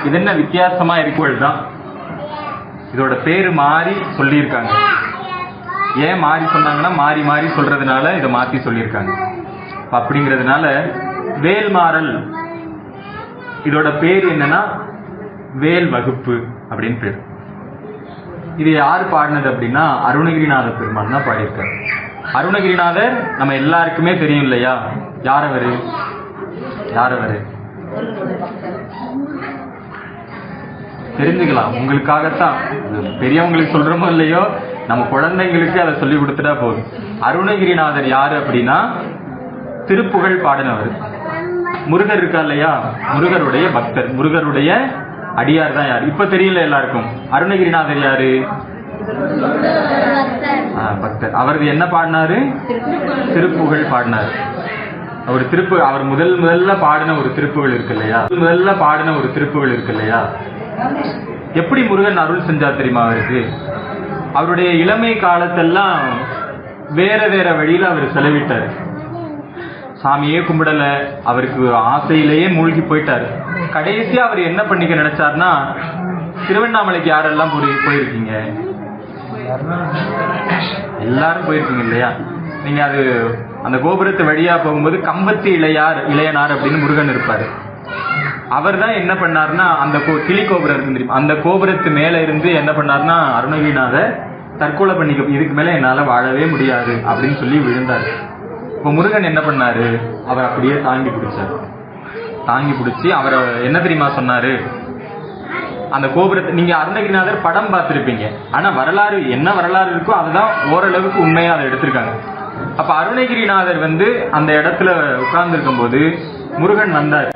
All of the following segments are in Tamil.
இது என்ன வித்தியாசமா இருக்குகள் தான். இதோட பேரு மாறி சொல்லியிருக்காங்க. ஏன் மாறி சொன்னாங்கன்னா மாறி மாறி சொல்றதுனால இதை மாத்தி சொல்லியிருக்காங்க. அப்படிங்கிறதுனால வேல்மாறல் இதோட பேர் என்னன்னா வேல் வகுப்பு அப்படின்னு பேர். இது யாரு பாடினது அப்படின்னா அருணகிரிநாத பெருமான் தான் பாடியிருக்காரு. அருணகிரிநாதர் நம்ம எல்லாருக்குமே தெரியும் இல்லையா? யார் அவரு? தெரிஞ்சுக்கலாம், உங்களுக்காகத்தான். பெரியவங்களுக்கு சொல்றோமோ இல்லையோ, நம்ம குழந்தைங்களுக்கு அதை சொல்லி கொடுத்துட்டா போதும். அருணகிரிநாதர் யாரு அப்படின்னா திருப்புகழ் பாடினவர். முருகர் இருக்கா இல்லையா, முருகருடைய பக்தர், முருகருடைய அடியார் தான் யாரு இப்ப தெரியல எல்லாருக்கும். அருணகிரிநாதர் யாரு? பக்தர். அவரது என்ன பாடினாரு? திருப்புகழ் பாடினார். அவர் முதல்ல பாடின ஒரு திருப்புகள் இருக்கு இல்லையா? எப்படி முருகன் அருள் செஞ்சா தெரியுமா அவருக்கு? அவருடைய இளமை காலத்தெல்லாம் வேற வேற வழியில அவர் செலவிட்டார். சாமியே கும்பிடல, அவருக்கு ஆசையிலேயே மூழ்கி போயிட்டாரு. கடைசியா அவர் என்ன பண்ணிக்க நினைச்சார்னா, திருவண்ணாமலைக்கு யாரெல்லாம் போயிருக்கீங்க? எல்லாரும் போயிருக்கீங்க இல்லையா? நீங்க அந்த கோபுரத்து வழியா போகும்போது கம்பத்து இளையனார் அப்படின்னு முருகன் இருப்பாரு. அவர் தான் என்ன பண்ணார்னா, அந்த கிளி கோபுரம் இருக்கு தெரியுமா, அந்த கோபுரத்து மேல இருந்து என்ன பண்ணார்னா அருணகிரிநாதர் தற்கொலை பண்ணிக்க, இதுக்கு மேல என்னால வாழவே முடியாது அப்படின்னு சொல்லி விழுந்தாரு. இப்ப முருகன் என்ன பண்ணாரு, அவர் அப்படியே தாங்கி பிடிச்சி அவரை என்ன தெரியுமா சொன்னாரு, அந்த கோபுரத்தை நீங்க அருணகிரிநாதர் படம் பார்த்திருப்பீங்க, ஆனா என்ன வரலாறு இருக்கோ அதுதான் ஓரளவுக்கு உண்மையா அதை எடுத்திருக்காங்க. அப்ப அருணகிரிநாதர் அந்த இடத்துல உட்கார்ந்து இருக்கும் போது முருகன் வந்தார்.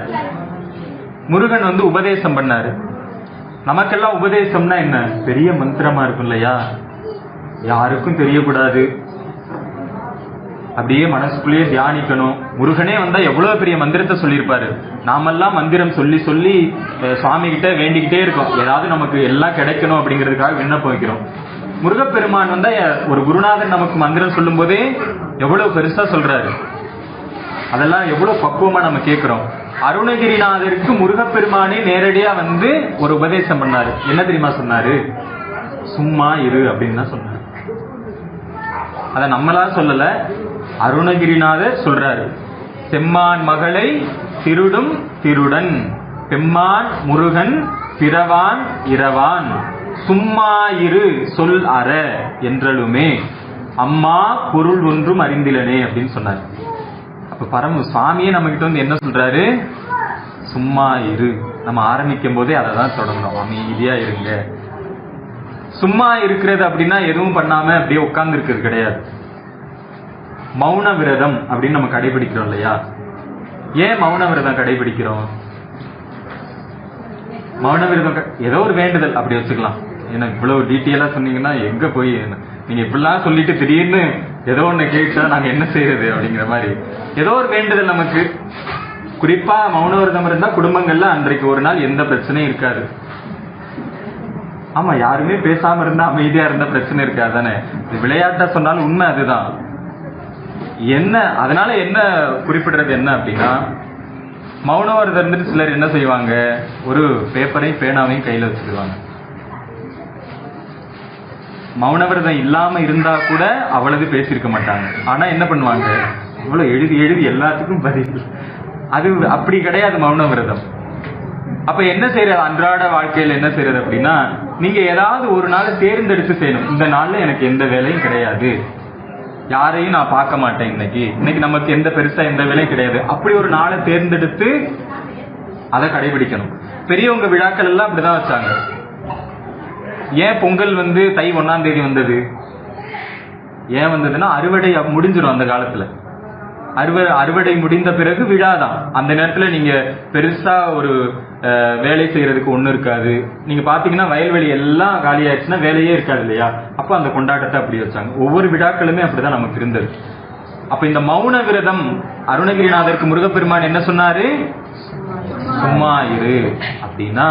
முருகன் உபதேசம் பண்ணாரு. நமக்கெல்லாம் உபதேசம்னா என்ன, பெரிய மந்திரமா இருக்கும் இல்லையா, யாருக்கும் தெரியக்கூடாது, அப்படியே மனசுக்குள்ளேயே தியானிக்கணும். முருகனே வந்தா எவ்வளவு பெரிய மந்திரத்தை சொல்லியிருப்பாரு. நாமெல்லாம் மந்திரம் சொல்லி சொல்லி சுவாமி கிட்ட வேண்டிக்கிட்டே இருக்கோம், ஏதாவது நமக்கு எல்லாம் கிடைக்கணும் அப்படிங்கிறதுக்காக விண்ணப்பம் வைக்கிறோம். முருகப்பெருமான் ஒரு குருநாதன் நமக்கு மந்திரம் சொல்லும் போதே எவ்வளவு பெருசா சொல்றாரு, அதெல்லாம் எவ்வளவு பக்குவமா நம்ம கேட்கிறோம். அருணகிரிநாதருக்கு முருகப்பெருமானே நேரடியா ஒரு உபதேசம் பண்ணாரு. என்ன தெரியுமா சொன்னாரு? சும்மா இரு அப்படின்னு தான் சொன்னாரு. அத நம்மளா சொல்லல, அருணகிரிநாதர் சொல்றாரு. செம்மான் மகளை திருடும் திருடன், பெம்மான் முருகன் பிறவான் இரவான், சும்மா இரு சொல் அற என்றலுமே, அம்மா பொருள் ஒன்றும் அறிந்திலனே அப்படின்னு சொன்னார். அப்ப சுவாமியே நம்ம கிட்ட என்ன சொல்றாரு? சும்மா இரு. நம்ம ஆரம்பிக்கும் போதே அதை தான் தொடங்கணும், அமைதியா இருங்க. சும்மா இருக்கிறது அப்படின்னா எதுவும் பண்ணாம அப்படியே உட்கார்ந்து இருக்கிறது கிடையாது. மௌன விரதம் அப்படின்னு நம்ம கடைபிடிக்கிறோம் இல்லையா? ஏன் மௌன விரதம் கடைபிடிக்கிறோம்? மௌன விரதம் ஏதோ ஒரு வேண்டுதல் அப்படி வச்சுக்கலாம். ஏன்னா இவ்வளவு டீட்டெயிலா சொன்னீங்கன்னா எங்க போய் நீங்க இப்படிலாம் சொல்லிட்டு திடீர்னு ஏதோ ஒண்ணு கேட்டா நாங்க என்ன செய்யறது அப்படிங்கிற மாதிரி ஏதோ ஒரு வேண்டுதல் நமக்கு. குறிப்பா மௌன விரதம் இருந்தா குடும்பங்கள்ல அன்றைக்கு ஒரு நாள் எந்த பிரச்சனையும் இருக்காது. ஆமா, யாருமே பேசாம இருந்தா அமைதியா இருந்தா பிரச்சனை இருக்காது தானே. விளையாட்டா சொன்னாலும் உண்மை அதுதான். அதனால என்ன குறிப்பிடுறது என்ன அப்படின்னா, மௌன விரதம் இருந்துட்டு சிலர் என்ன செய்வாங்க, ஒரு பேப்பரையும் பேனாவையும் கையில வச்சுக்குவாங்க. மௌன விரதம் இல்லாம இருந்தா கூட அவ்வளவு பேசியிருக்க மாட்டாங்க. ஆனா என்ன பண்ணுவாங்க, இவ்வளவு எழுதி எழுதி எல்லாத்துக்கும் பதில். அது அப்படி கிடையாது மௌன விரதம். அப்ப என்ன செய்யறது, அன்றாட வாழ்க்கையில என்ன செய்யறது அப்படின்னா, நீங்க ஏதாவது ஒரு நாள் தேர்ந்தெடுத்து செய்யணும். இந்த நாள்ல எனக்கு எந்த வேலையும் கிடையாது, யாரையும் நான் பார்க்க மாட்டேன், இன்னைக்கு நமக்கு எந்த பெருசா எந்த வேலையும் கிடையாது, அப்படி ஒரு நாளை தேர்ந்தெடுத்து அதை கடைபிடிக்கணும். பெரியவங்க விழாக்கள் எல்லாம் அப்படிதான் வச்சாங்க. ஏன் பொங்கல் தை 1ஆம் தேதி வந்தது? ஏன் வந்ததுன்னா அறுவடை முடிஞ்சிடும். அந்த காலத்துல அறுவடை முடிந்த பிறகு விழாதான். அந்த நேரத்துல நீங்க பெருசா ஒரு வேலை செய்யறதுக்கு ஒண்ணு இருக்காது. நீங்க பாத்தீங்கன்னா வயல்வெளி எல்லாம் காலி ஆயிடுச்சுன்னா வேலையே இருக்காது இல்லையா? அப்ப அந்த கொண்டாட்டத்தை அப்படி வச்சாங்க. ஒவ்வொரு விழாக்களுமே அப்படிதான் நமக்கு இருந்தது. அப்ப இந்த மௌன விரதம் அருணகிரிநாதருக்கு முருகப்பெருமான் என்ன சொன்னாரு? சும்மா இரு அப்படின்னா,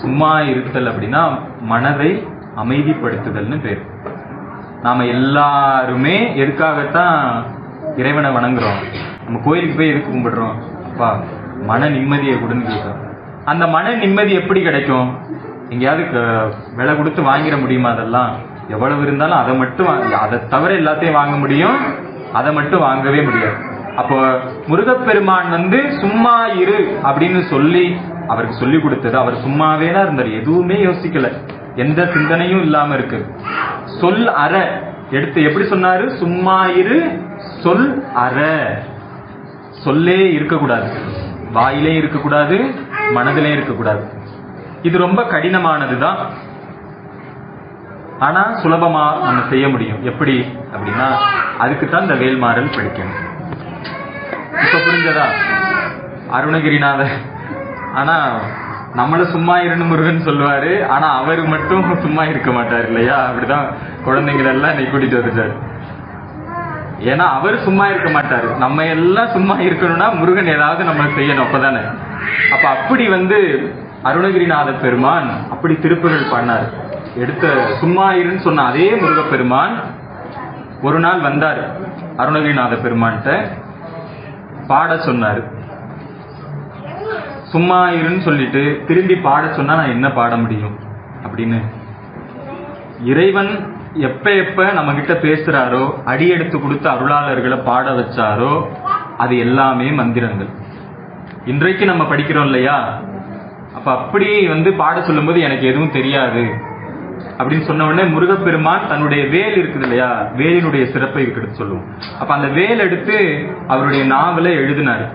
சும்மா இருத்தல் அப்படின்னா மனதை அமைதிப்படுத்துதல்னு பேரு. நாம எல்லாருமே எதுக்காகத்தான் இறைவனை வணங்குறோம்? நம்ம கோயிலுக்கு போய் எதுக்கு கும்பிடுறோம்? அப்பா மன நிம்மதியை கொடுன்னு கேட்கிறோம். அந்த மன நிம்மதி எப்படி கிடைக்கும்? எங்கேயாவது விலை கொடுத்து வாங்கிட முடியுமா? அதெல்லாம் எவ்வளவு இருந்தாலும் அதை மட்டும் அதை தவிர எல்லாத்தையும் வாங்க முடியும், அதை மட்டும் வாங்கவே முடியாது. அப்போ முருகப்பெருமான் சும்மா இரு அப்படின்னு சொல்லி அவருக்கு சொல்லி கொடுத்தது. அவர் சும்மாவே தான் இருந்தார், எதுவுமே யோசிக்கல, எந்த சிந்தனையும் இல்லாம இருக்கு. சொல் அற எடுத்து எப்படி சொன்னாரு? சும்மா இரு சொல் அற. சொல்லே இருக்கக்கூடாது, வாயிலே இருக்கக்கூடாது, மனதிலே இருக்கக்கூடாது. இது ரொம்ப கடினமானதுதான், ஆனா சுலபமா நம்ம செய்ய முடியும். எப்படி அப்படின்னா அதுக்குத்தான் இந்த வேல்மாறல் படிக்கணும். இப்ப புரிஞ்சதா? அருணகிரிநாதர் ஆனா நம்மள சும்மா இருந்து முருகன் சொல்லுவாரு, ஆனா அவரு மட்டும் சும்மா இருக்க மாட்டாரு இல்லையா? அப்படிதான் குழந்தைங்களை எல்லாம் இன்னைக்கு கூட்டிட்டு வந்துட்டாரு. ஏன்னா அவர் சும்மா இருக்க மாட்டாரு, நம்ம எல்லாம் சும்மா இருக்கணும்னா முருகன் ஏதாவது நம்ம செய்யணும், அப்பதானே. அப்ப அப்படி அருணகிரிநாத பெருமான் அப்படி திருப்புகள் பண்ணார். எடுத்த சும்மா இருன்னு சொன்ன அதே முருகப்பெருமான் ஒரு நாள் வந்தார் அருணகிரிநாத பெருமான்கிட்ட பாட சொன்னாரு. சும்மா இருன்னு சொல்லிட்டு திரும்பி பாட சொன்னா நான் என்ன பாட முடியும் அப்படின்னு. இறைவன் எப்ப எப்ப நம்ம கிட்ட பேசுறாரோ, அடி எடுத்து கொடுத்து அருளாளர்களை பாட வச்சாரோ அது எல்லாமே மந்திரங்கள். இன்றைக்கு நம்ம படிக்கிறோம் இல்லையா? அப்ப அப்படி பாட சொல்லும் போது எனக்கு எதுவும் தெரியாது அப்படின்னு சொன்ன உடனே முருகப்பெருமான் தன்னுடைய வேல் இருக்குது இல்லையா, வேலினுடைய சிறப்பை எடுத்து சொல்லுவோம். அப்ப அந்த வேல் எடுத்து அவருடைய நாவலை எழுதினாரு.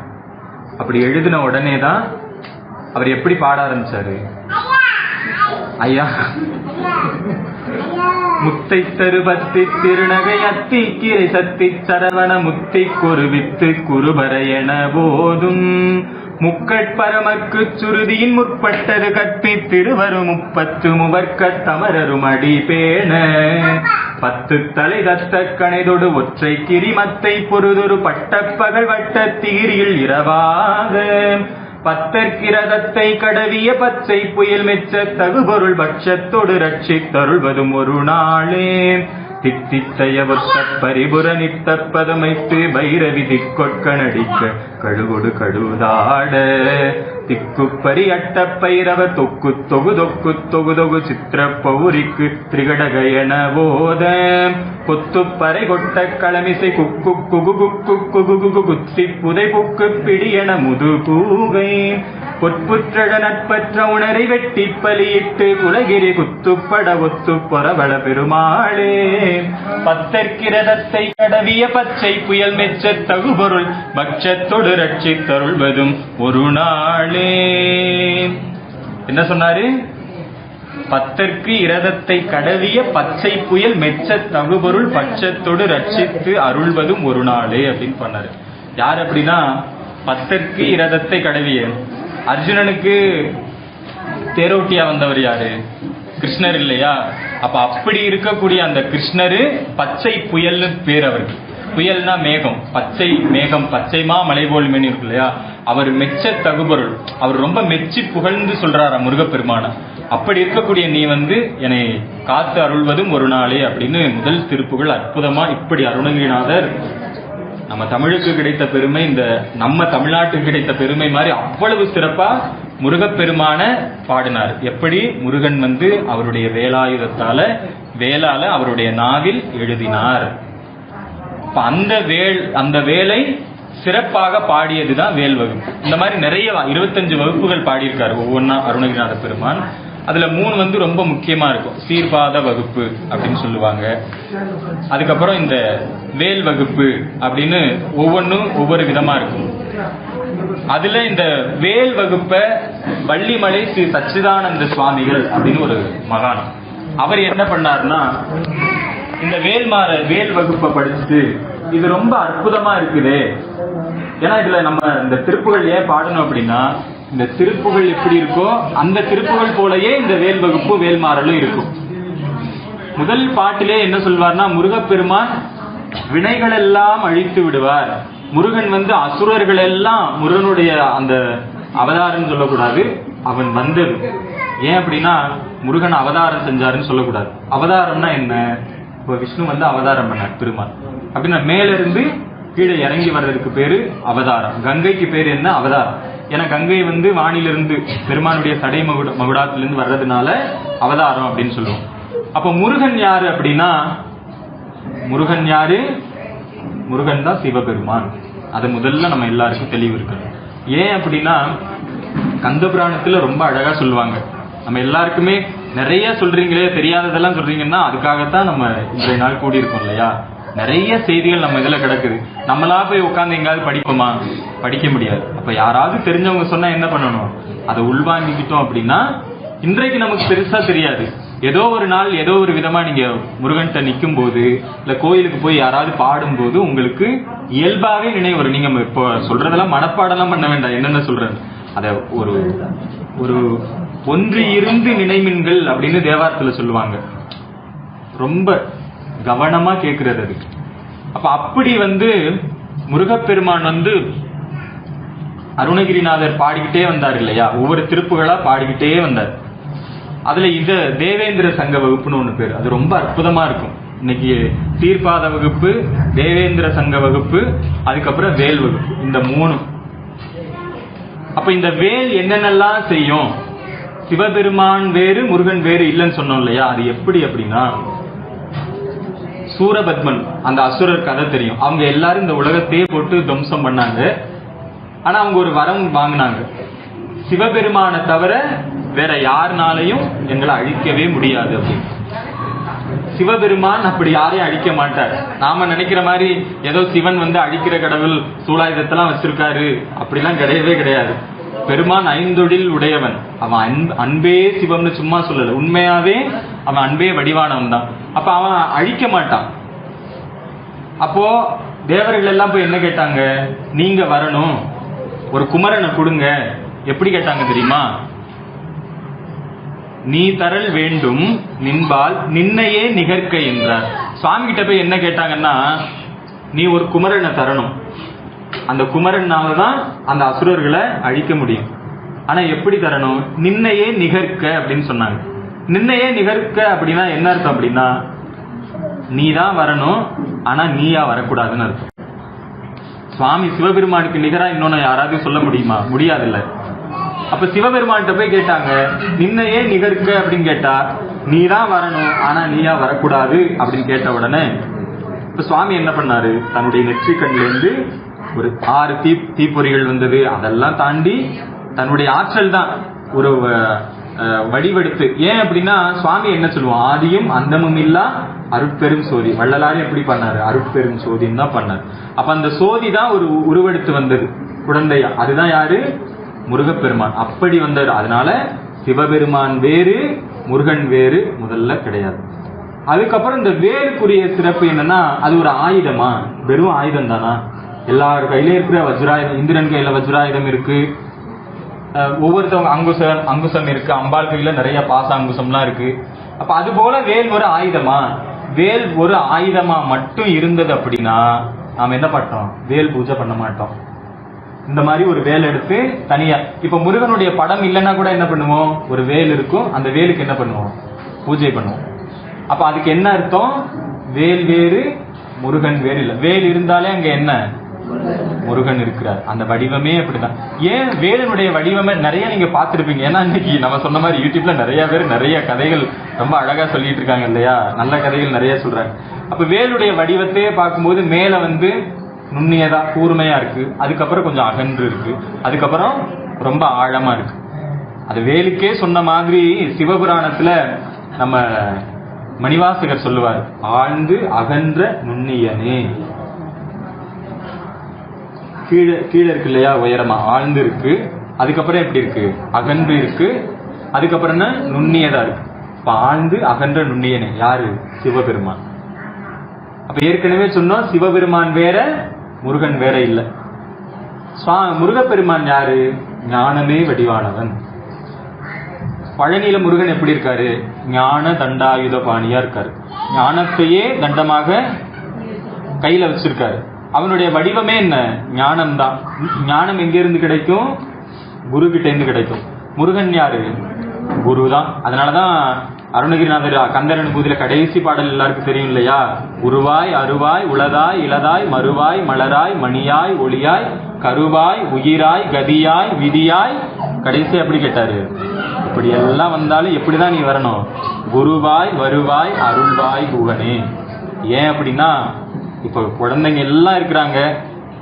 அப்படி எழுதின உடனே தான் அவர் எப்படி பாட ஆரம்பிச்சாரு? ஐயா முத்தை தருபத்தி திருநகை அத்தி கீரை சத்தி சரவண முத்தை குருவித்து குருபரையென போதும் முக்கட்பரமக்கு சுருதியின் முற்பட்டது கற்பி திருவரும் 30 முவர்க்க தமரரும் அடி பேண 10 தலை தத்த கணைதொடு ஒற்றை கிரிமத்தை பொருதொரு பட்டப்பகல் வட்ட தீரியில் இரவாக பத்தற்கிரதத்தை கடவிய பச்சை புயல் மெச்ச தகுபொருள் பட்சத்தோடு ரட்சித்தருள்வதும் ஒரு நாளே தித்தித்தைய ஒத்த பரிபுர நித்த பதமைத்து பைரவி திக்கொட்க நடிக்க கழுகொடு கழுதாட திக்குப்பரி அட்ட பைரவ தொக்கு தொகு தொக்கு தொகு தொகு சித்திர பௌரிக்கு திரிகடகயன போத கொத்துப்பறை கொட்ட களமிசை குக்கு குகு குக்கு குகு குகு குத்தி புதை புக்கு பிடியன முது கூகை பொற்புற்றட நட்பற்ற உணரை வெட்டி பலியிட்டு குலகிரி குத்துப்பட ஒத்து பொறவள பெருமாளே பத்தற்கிரதத்தை கடவிய பச்சை புயல் மெச்ச தகுபொருள் பட்சத்தொடு ரட்சித்தருள்வதும் ஒரு நாளே. என்ன சொன்னாரு? பத்தற்கு இரதத்தை கடவிய பச்சை புயல் மெச்ச தகுபொருள் பட்சத்தோடு ரட்சித்து அருள்வதும் ஒரு நாளே அப்படின்னு பண்ணாரு. யார் அப்படின்னா பத்தற்கு இரதத்தை கடவிய அர்ஜுனனுக்கு தேரோட்டியா வந்தவர் யாரு? கிருஷ்ணர் இல்லையா? அப்ப அப்படி இருக்கக்கூடிய அந்த கிருஷ்ணரு பச்சை புயல்னு பேர் அவருக்கு. புயல்னா மேகம், பச்சை மேகம், பச்சைமா மலைபோல் மேனி இருக்கு இல்லையா? அவர் மெச்ச தகுபொருள், அவர் ரொம்ப மெச்சி புகழ்ந்து சொல்றாரா முருகப்பெருமான. அப்படி இருக்கக்கூடிய நீ என்னை காத்து அருள்வதும் ஒரு நாளே அப்படின்னு முதல் திருப்புகள் அற்புதமா இப்படி அருணகிரிநாதர் நம்ம தமிழுக்கு கிடைத்த பெருமை, இந்த நம்ம தமிழ்நாட்டுக்கு கிடைத்த பெருமை மாதிரி அவ்வளவு சிறப்பா முருகப்பெருமான பாடினார். எப்படி முருகன் அவருடைய வேலாயுதத்தால வேளால அவருடைய நாவில் எழுதினார். அந்த வேலை சிறப்பாக பாடியதுதான் வேல் வகுப்பு. இந்த மாதிரி நிறைய 25 வகுப்புகள் பாடியிருக்காரு ஒவ்வொன்னா அருணகிரிநாத பெருமான். அதுல 3 ரொம்ப முக்கியமா இருக்கும். சீர்பாத வகுப்பு அப்படின்னு சொல்லுவாங்க. அதுக்கப்புறம் இந்த வேல் வகுப்பு அப்படின்னு ஒவ்வொன்றும் ஒவ்வொரு விதமா இருக்கும். அதுல இந்த வேல் வகுப்ப வள்ளிமலை ஸ்ரீ சச்சிதானந்த சுவாமிகள் அப்படின்னு ஒரு மகான், அவர் என்ன பண்ணாருன்னா இந்த வேல் வகுப்பை படிச்சுட்டு இது ரொம்ப அற்புதமா இருக்குது. ஏன்னா இதுல நம்ம இந்த திருப்புகள் ஏன் பாடணும் அப்படின்னா, இந்த திருப்புகள் எப்படி இருக்கோ அந்த திருப்புகள் போலயே இந்த வேல் வகுப்பு வேல்மாறலும் இருக்கும். முதல் பாட்டிலே என்ன சொல்வார்னா, முருகப்பெருமான் வினைகள் எல்லாம் அழித்து விடுவார். முருகன் அசுரர்கள் எல்லாம் முருகனுடைய அந்த அவதாரம் சொல்லக்கூடாது, அவன் வந்தது. ஏன் அப்படின்னா முருகன் அவதாரம் செஞ்சாருன்னு சொல்லக்கூடாது. அவதாரம்னா என்ன? இப்ப விஷ்ணு அவதாரம் பண்ணார் பெருமான் அப்படின்னா மேல இருந்து கீழே இறங்கி வர்றதுக்கு பேரு அவதாரம். கங்கைக்கு பேரு என்ன? அவதாரம். ஏன்னா கங்கை வந்து வானிலிருந்து பெருமானுடைய சடை மகுடாத்திலிருந்து வர்றதுனால அவதாரம் அப்படின்னு சொல்லுவோம். அப்ப முருகன் யாரு அப்படின்னா, முருகன் யாரு? முருகன் தான் சிவபெருமான். அது முதல்ல நம்ம எல்லாருக்கும் தெளிவு இருக்கு. ஏன் அப்படின்னா கந்த புராணத்துல ரொம்ப அழகா சொல்லுவாங்க. நம்ம எல்லாருக்குமே நிறைய சொல்றீங்களே, தெரியாததெல்லாம் சொல்றீங்கன்னா அதுக்காகத்தான் நம்ம இன்றைய நாள் கூடியிருக்கோம் இல்லையா. நிறைய செய்திகள் நம்ம இதுல கிடக்குது. நம்மளா போய் உட்காந்து எங்காவது படிப்போமா? படிக்க முடியாது. அப்ப யாராவது தெரிஞ்சவங்க சொன்னா என்ன பண்ணணும்? அதை உள்வாங்கிக்கிட்டோம் அப்படின்னா இன்றைக்கு நமக்கு பெருசா தெரியாது. ஏதோ ஒரு நாள் ஏதோ ஒரு விதமா நீங்க முருகன்கிட்ட நிற்கும் போது இல்ல கோயிலுக்கு போய் யாராவது பாடும் போது உங்களுக்கு இயல்பாவே நினைவு வரும். நீங்க இப்போ சொல்றதெல்லாம் மனப்பாடெல்லாம் பண்ண வேண்டாம். என்னென்ன சொல்றது அத ஒரு ஒரு ஒன்று இருந்து நினைமின்கள் அப்படின்னு தேவாரத்துல சொல்லுவாங்க. ரொம்ப கவனமா கேட்கிறது அது. அப்ப அப்படி முருகப்பெருமான் அருணகிரிநாதர் பாடிக்கிட்டே வந்தார் இல்லையா, ஒவ்வொரு திருப்புகளா பாடிக்கிட்டே வந்தார். அதுல இந்த தேவேந்திர சங்க வகுப்புன்னு ஒண்ணு பேரு, அது ரொம்ப அற்புதமா இருக்கும். இன்னைக்கு தீர்ப்பாத வகுப்பு, தேவேந்திர சங்க வகுப்பு, அதுக்கப்புறம் வேல் வகுப்பு, இந்த 3. அப்ப இந்த வேல் என்னென்னலாம் செய்யும்? சிவபெருமான் வேறு முருகன் வேறு இல்லைன்னு சொன்னோம் இல்லையா. அது எப்படி அப்படின்னா, சூரபத்மன் அந்த அசுரர் கதை தெரியும். அவங்க எல்லாரும் இந்த உலகத்தையே போட்டு துவம்சம் பண்ணாங்க. ஆனா அவங்க ஒரு வரம் வாங்கினாங்க, சிவபெருமானை தவிர வேற யாருனாலையும் எங்களை அழிக்கவே முடியாது அப்படின்னு. சிவபெருமான் அப்படி யாரையும் அழிக்க மாட்டார். நாம நினைக்கிற மாதிரி ஏதோ சிவன் அழிக்கிற கடவுள் சூலாயுதத்தெல்லாம் வச்சிருக்காரு அப்படிலாம் கிடையவே கிடையாது. பெருமான் ஐந்தொழில் உடையவன். அவன் அன்பே சிவம்னு சும்மா சொல்லல, உண்மையாவே அவன் அன்பே வடிவானவன் தான். அப்ப அவன் அழிக்க மாட்டான். அப்போ தேவர்கள் எல்லாம் போய் என்ன கேட்டாங்க? நீங்க வரணும், ஒரு குமரனை கொடுங்க. எப்படி கேட்டாங்க தெரியுமா? நீ தரல் வேண்டும் நின்பால் நின்னையே நிகர்க்க என்றார். சுவாமி கிட்ட போய் என்ன கேட்டாங்கன்னா, நீ ஒரு குமரனை தரணும், அந்த குமரனாலதான் அந்த அசுரர்களை அழிக்க முடியும். ஆனா எப்படி தரணும்? நின்னையே நிகர்க்க அப்படின்னு சொன்னாங்க. நின்னையே நிகர்க்க அப்படின்னா என்ன அர்த்தம் அப்படின்னா, நீ தான் வரணும், ஆனா நீயா வரக்கூடாதுன்னு அர்த்தம். சுவாமி சிவபெருமானுக்கு நிகரா இன்னொன்னு யாராவது சொல்ல முடியுமா? முடியாதுல்ல. அப்ப சிவபெருமான்கிட்ட போய் கேட்டாங்க, நின்னையே நிகர்க்க அப்படின்னு கேட்டா, நீ தான் வரணும், ஆனா நீயா வரக்கூடாது அப்படின்னு கேட்ட உடனே இப்ப சுவாமி என்ன பண்ணாரு? தன்னுடைய நெற்றி கண்ணில இருந்து ஒரு 6 தீப்பொறிகள் வந்தது. அதெல்லாம் தாண்டி தன்னுடைய ஆற்றல் தான் ஒரு வடிவெடுத்து. ஏன் அப்படின்னா சுவாமி என்ன சொல்லுவோம்? ஆதியும் அந்தமும் இல்லா அருட்பெரும் சோதி. வள்ளலாரும் எப்படி பண்ணாரு? அருட்பெரும் சோதின்னு தான் பண்ணாரு. அப்ப அந்த சோதி தான் ஒரு உருவெடுத்து வந்தது குழந்தையா. அதுதான் யாரு? முருகப்பெருமான். அப்படி வந்தார். அதனால சிவபெருமான் வேறு முருகன் வேறு முதல்ல கிடையாது. அதுக்கப்புறம் இந்த வேலுக்குரிய சிறப்பு என்னன்னா, அது ஒரு ஆயுதமா? வெறும் ஆயுதம் தானா? எல்லார் கையில இருக்கிற வஜ்ராயுதம், இந்திரன் கையில வஜ்ராயுதம் இருக்கு, ஒவ்வொருத்தவங்க அங்குசம் இருக்கு, அம்பாள் கையில நிறைய பாச அங்குசம்லாம் இருக்கு. அப்ப அது போல வேல் ஒரு ஆயுதமா? வேல் ஒரு ஆயுதமா மட்டும் இருந்தது அப்படின்னா நாம என்ன பண்ணோம்? வேல் பூஜை பண்ண மாட்டோம். இந்த மாதிரி ஒரு வேல் எடுத்து தனியா, இப்ப முருகனுடைய படம் இல்லைன்னா கூட என்ன பண்ணுவோம்? ஒரு வேல் இருக்கும், அந்த வேலுக்கு என்ன பண்ணுவோம்? பூஜை பண்ணுவோம். அப்ப அதுக்கு என்ன அர்த்தம்? வேல் வேறு முருகன் வேறு இல்ல. வேல் இருந்தாலே அங்க என்ன? முருகன் இருக்கிறார். அந்த வடிவமே அப்படிதான். ஏன் வேலனுடைய வடிவமே நிறைய நீங்க பார்த்திருப்பீங்க. ஏன்னா இன்னைக்கு நம்ம சொன்ன மாதிரி யூடியூப்ல நிறைய பேர் நிறைய கதைகள் ரொம்ப அழகா சொல்லிட்டு இருக்காங்க இல்லையா, நல்ல கதைகள் நிறைய சொல்றாங்க. அப்ப வேலுடைய வடிவத்தையே பார்க்கும்போது மேல நுண்ணியதா கூர்மையா இருக்கு, அதுக்கப்புறம் கொஞ்சம் அகன்று இருக்கு, அதுக்கப்புறம் ரொம்ப ஆழமா இருக்கு. அது வேலுக்கே சொன்ன மாதிரி சிவபுராணத்துல நம்ம மணிவாசகர் சொல்லுவார், ஆழ்ந்து அகன்ற நுண்ணியனே. கீழே இருக்கு இல்லையா, உயரமா ஆழ்ந்து இருக்கு, அதுக்கப்புறம் எப்படி இருக்கு? அகன்று இருக்கு, அதுக்கப்புறம் நுண்ணியதா இருக்கு. இப்ப ஆழ்ந்து அகன்ற நுண்ணியனே யாரு? சிவபெருமான். அப்ப ஏற்கனவே சொன்னோம், சிவபெருமான் வேற முருகன் வேற இல்ல. முருகப்பெருமான் யாரு? ஞானமே வடிவானவன். பழனியில முருகன் எப்படி இருக்காரு? ஞான தண்டாயுத பாணியா இருக்காரு. ஞானத்தையே தண்டமாக கையில வச்சிருக்காரு. அவனுடைய வடிவமே என்ன? ஞானம் தான். ஞானம் எங்க இருந்து கிடைக்கும்? குரு கிட்ட இருந்து கிடைக்கும். முருகன் யாரு? குரு தான். அதனாலதான் அருணகிரிநாதர் கந்தர் அனுபூதியில கடைசி பாடல் எல்லாருக்கும் தெரியும் இல்லையா? உருவாய் அருவாய் உளதாய் இளதாய் மறுவாய் மலராய் மணியாய் ஒளியாய் கருவாய், உயிராய், கதியாய், விதியாய், கடைசி அப்படி கேட்டாரு. இப்படி எல்லாம் வந்தாலும் எப்படிதான் நீ வரணும்? குருவாய், வருவாய், அருள்வாய் குகனே. ஏன் அப்படின்னா, இப்போ குழந்தைங்க எல்லாம் இருக்கிறாங்க,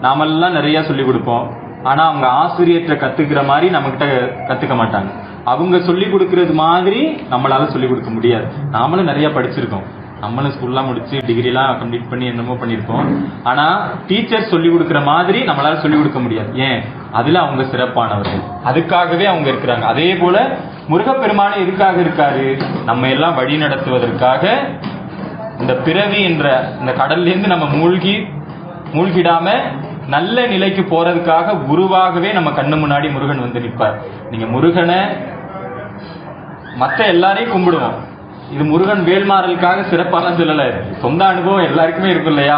நாமெல்லாம் நிறைய சொல்லி கொடுப்போம். ஆனா அவங்க ஆசிரியர்கிட்ட கத்துக்கிற மாதிரி நம்ம கிட்ட கத்துக்க மாட்டாங்க. அவங்க சொல்லி கொடுக்கறது மாதிரி நம்மளால சொல்லி கொடுக்க முடியாது. நாமளும் நிறைய படிச்சிருக்கோம், நம்மளும் ஸ்கூல்லாம் முடிச்சு டிகிரிலாம் கம்ப்ளீட் பண்ணி என்னமோ பண்ணியிருப்போம். ஆனா டீச்சர் சொல்லி கொடுக்குற மாதிரி நம்மளால சொல்லி கொடுக்க முடியாது. ஏன்? அதுல அவங்க சிறப்பானவர்கள், அதுக்காகவே அவங்க இருக்கிறாங்க. அதே போல முருகப்பெருமானே எதுக்காக இருக்காரு? நம்ம எல்லாம் வழி நடத்துவதற்காக. இந்த பிறவி என்ற இந்த கடல்ல இருந்து நம்ம மூழ்கிடாம நல்ல நிலைக்கு போறதுக்காக குருவாகவே நம்ம கண்ணு முன்னாடி முருகன் வந்து நிற்பார். நீங்க முருகனை மற்ற எல்லாரையும் கும்பிடுவோம், இது முருகன் வேல்மாறலுக்காக சிறப்பான சொல்லல, சொந்த அனுபவம் எல்லாருக்குமே இருக்கும் இல்லையா?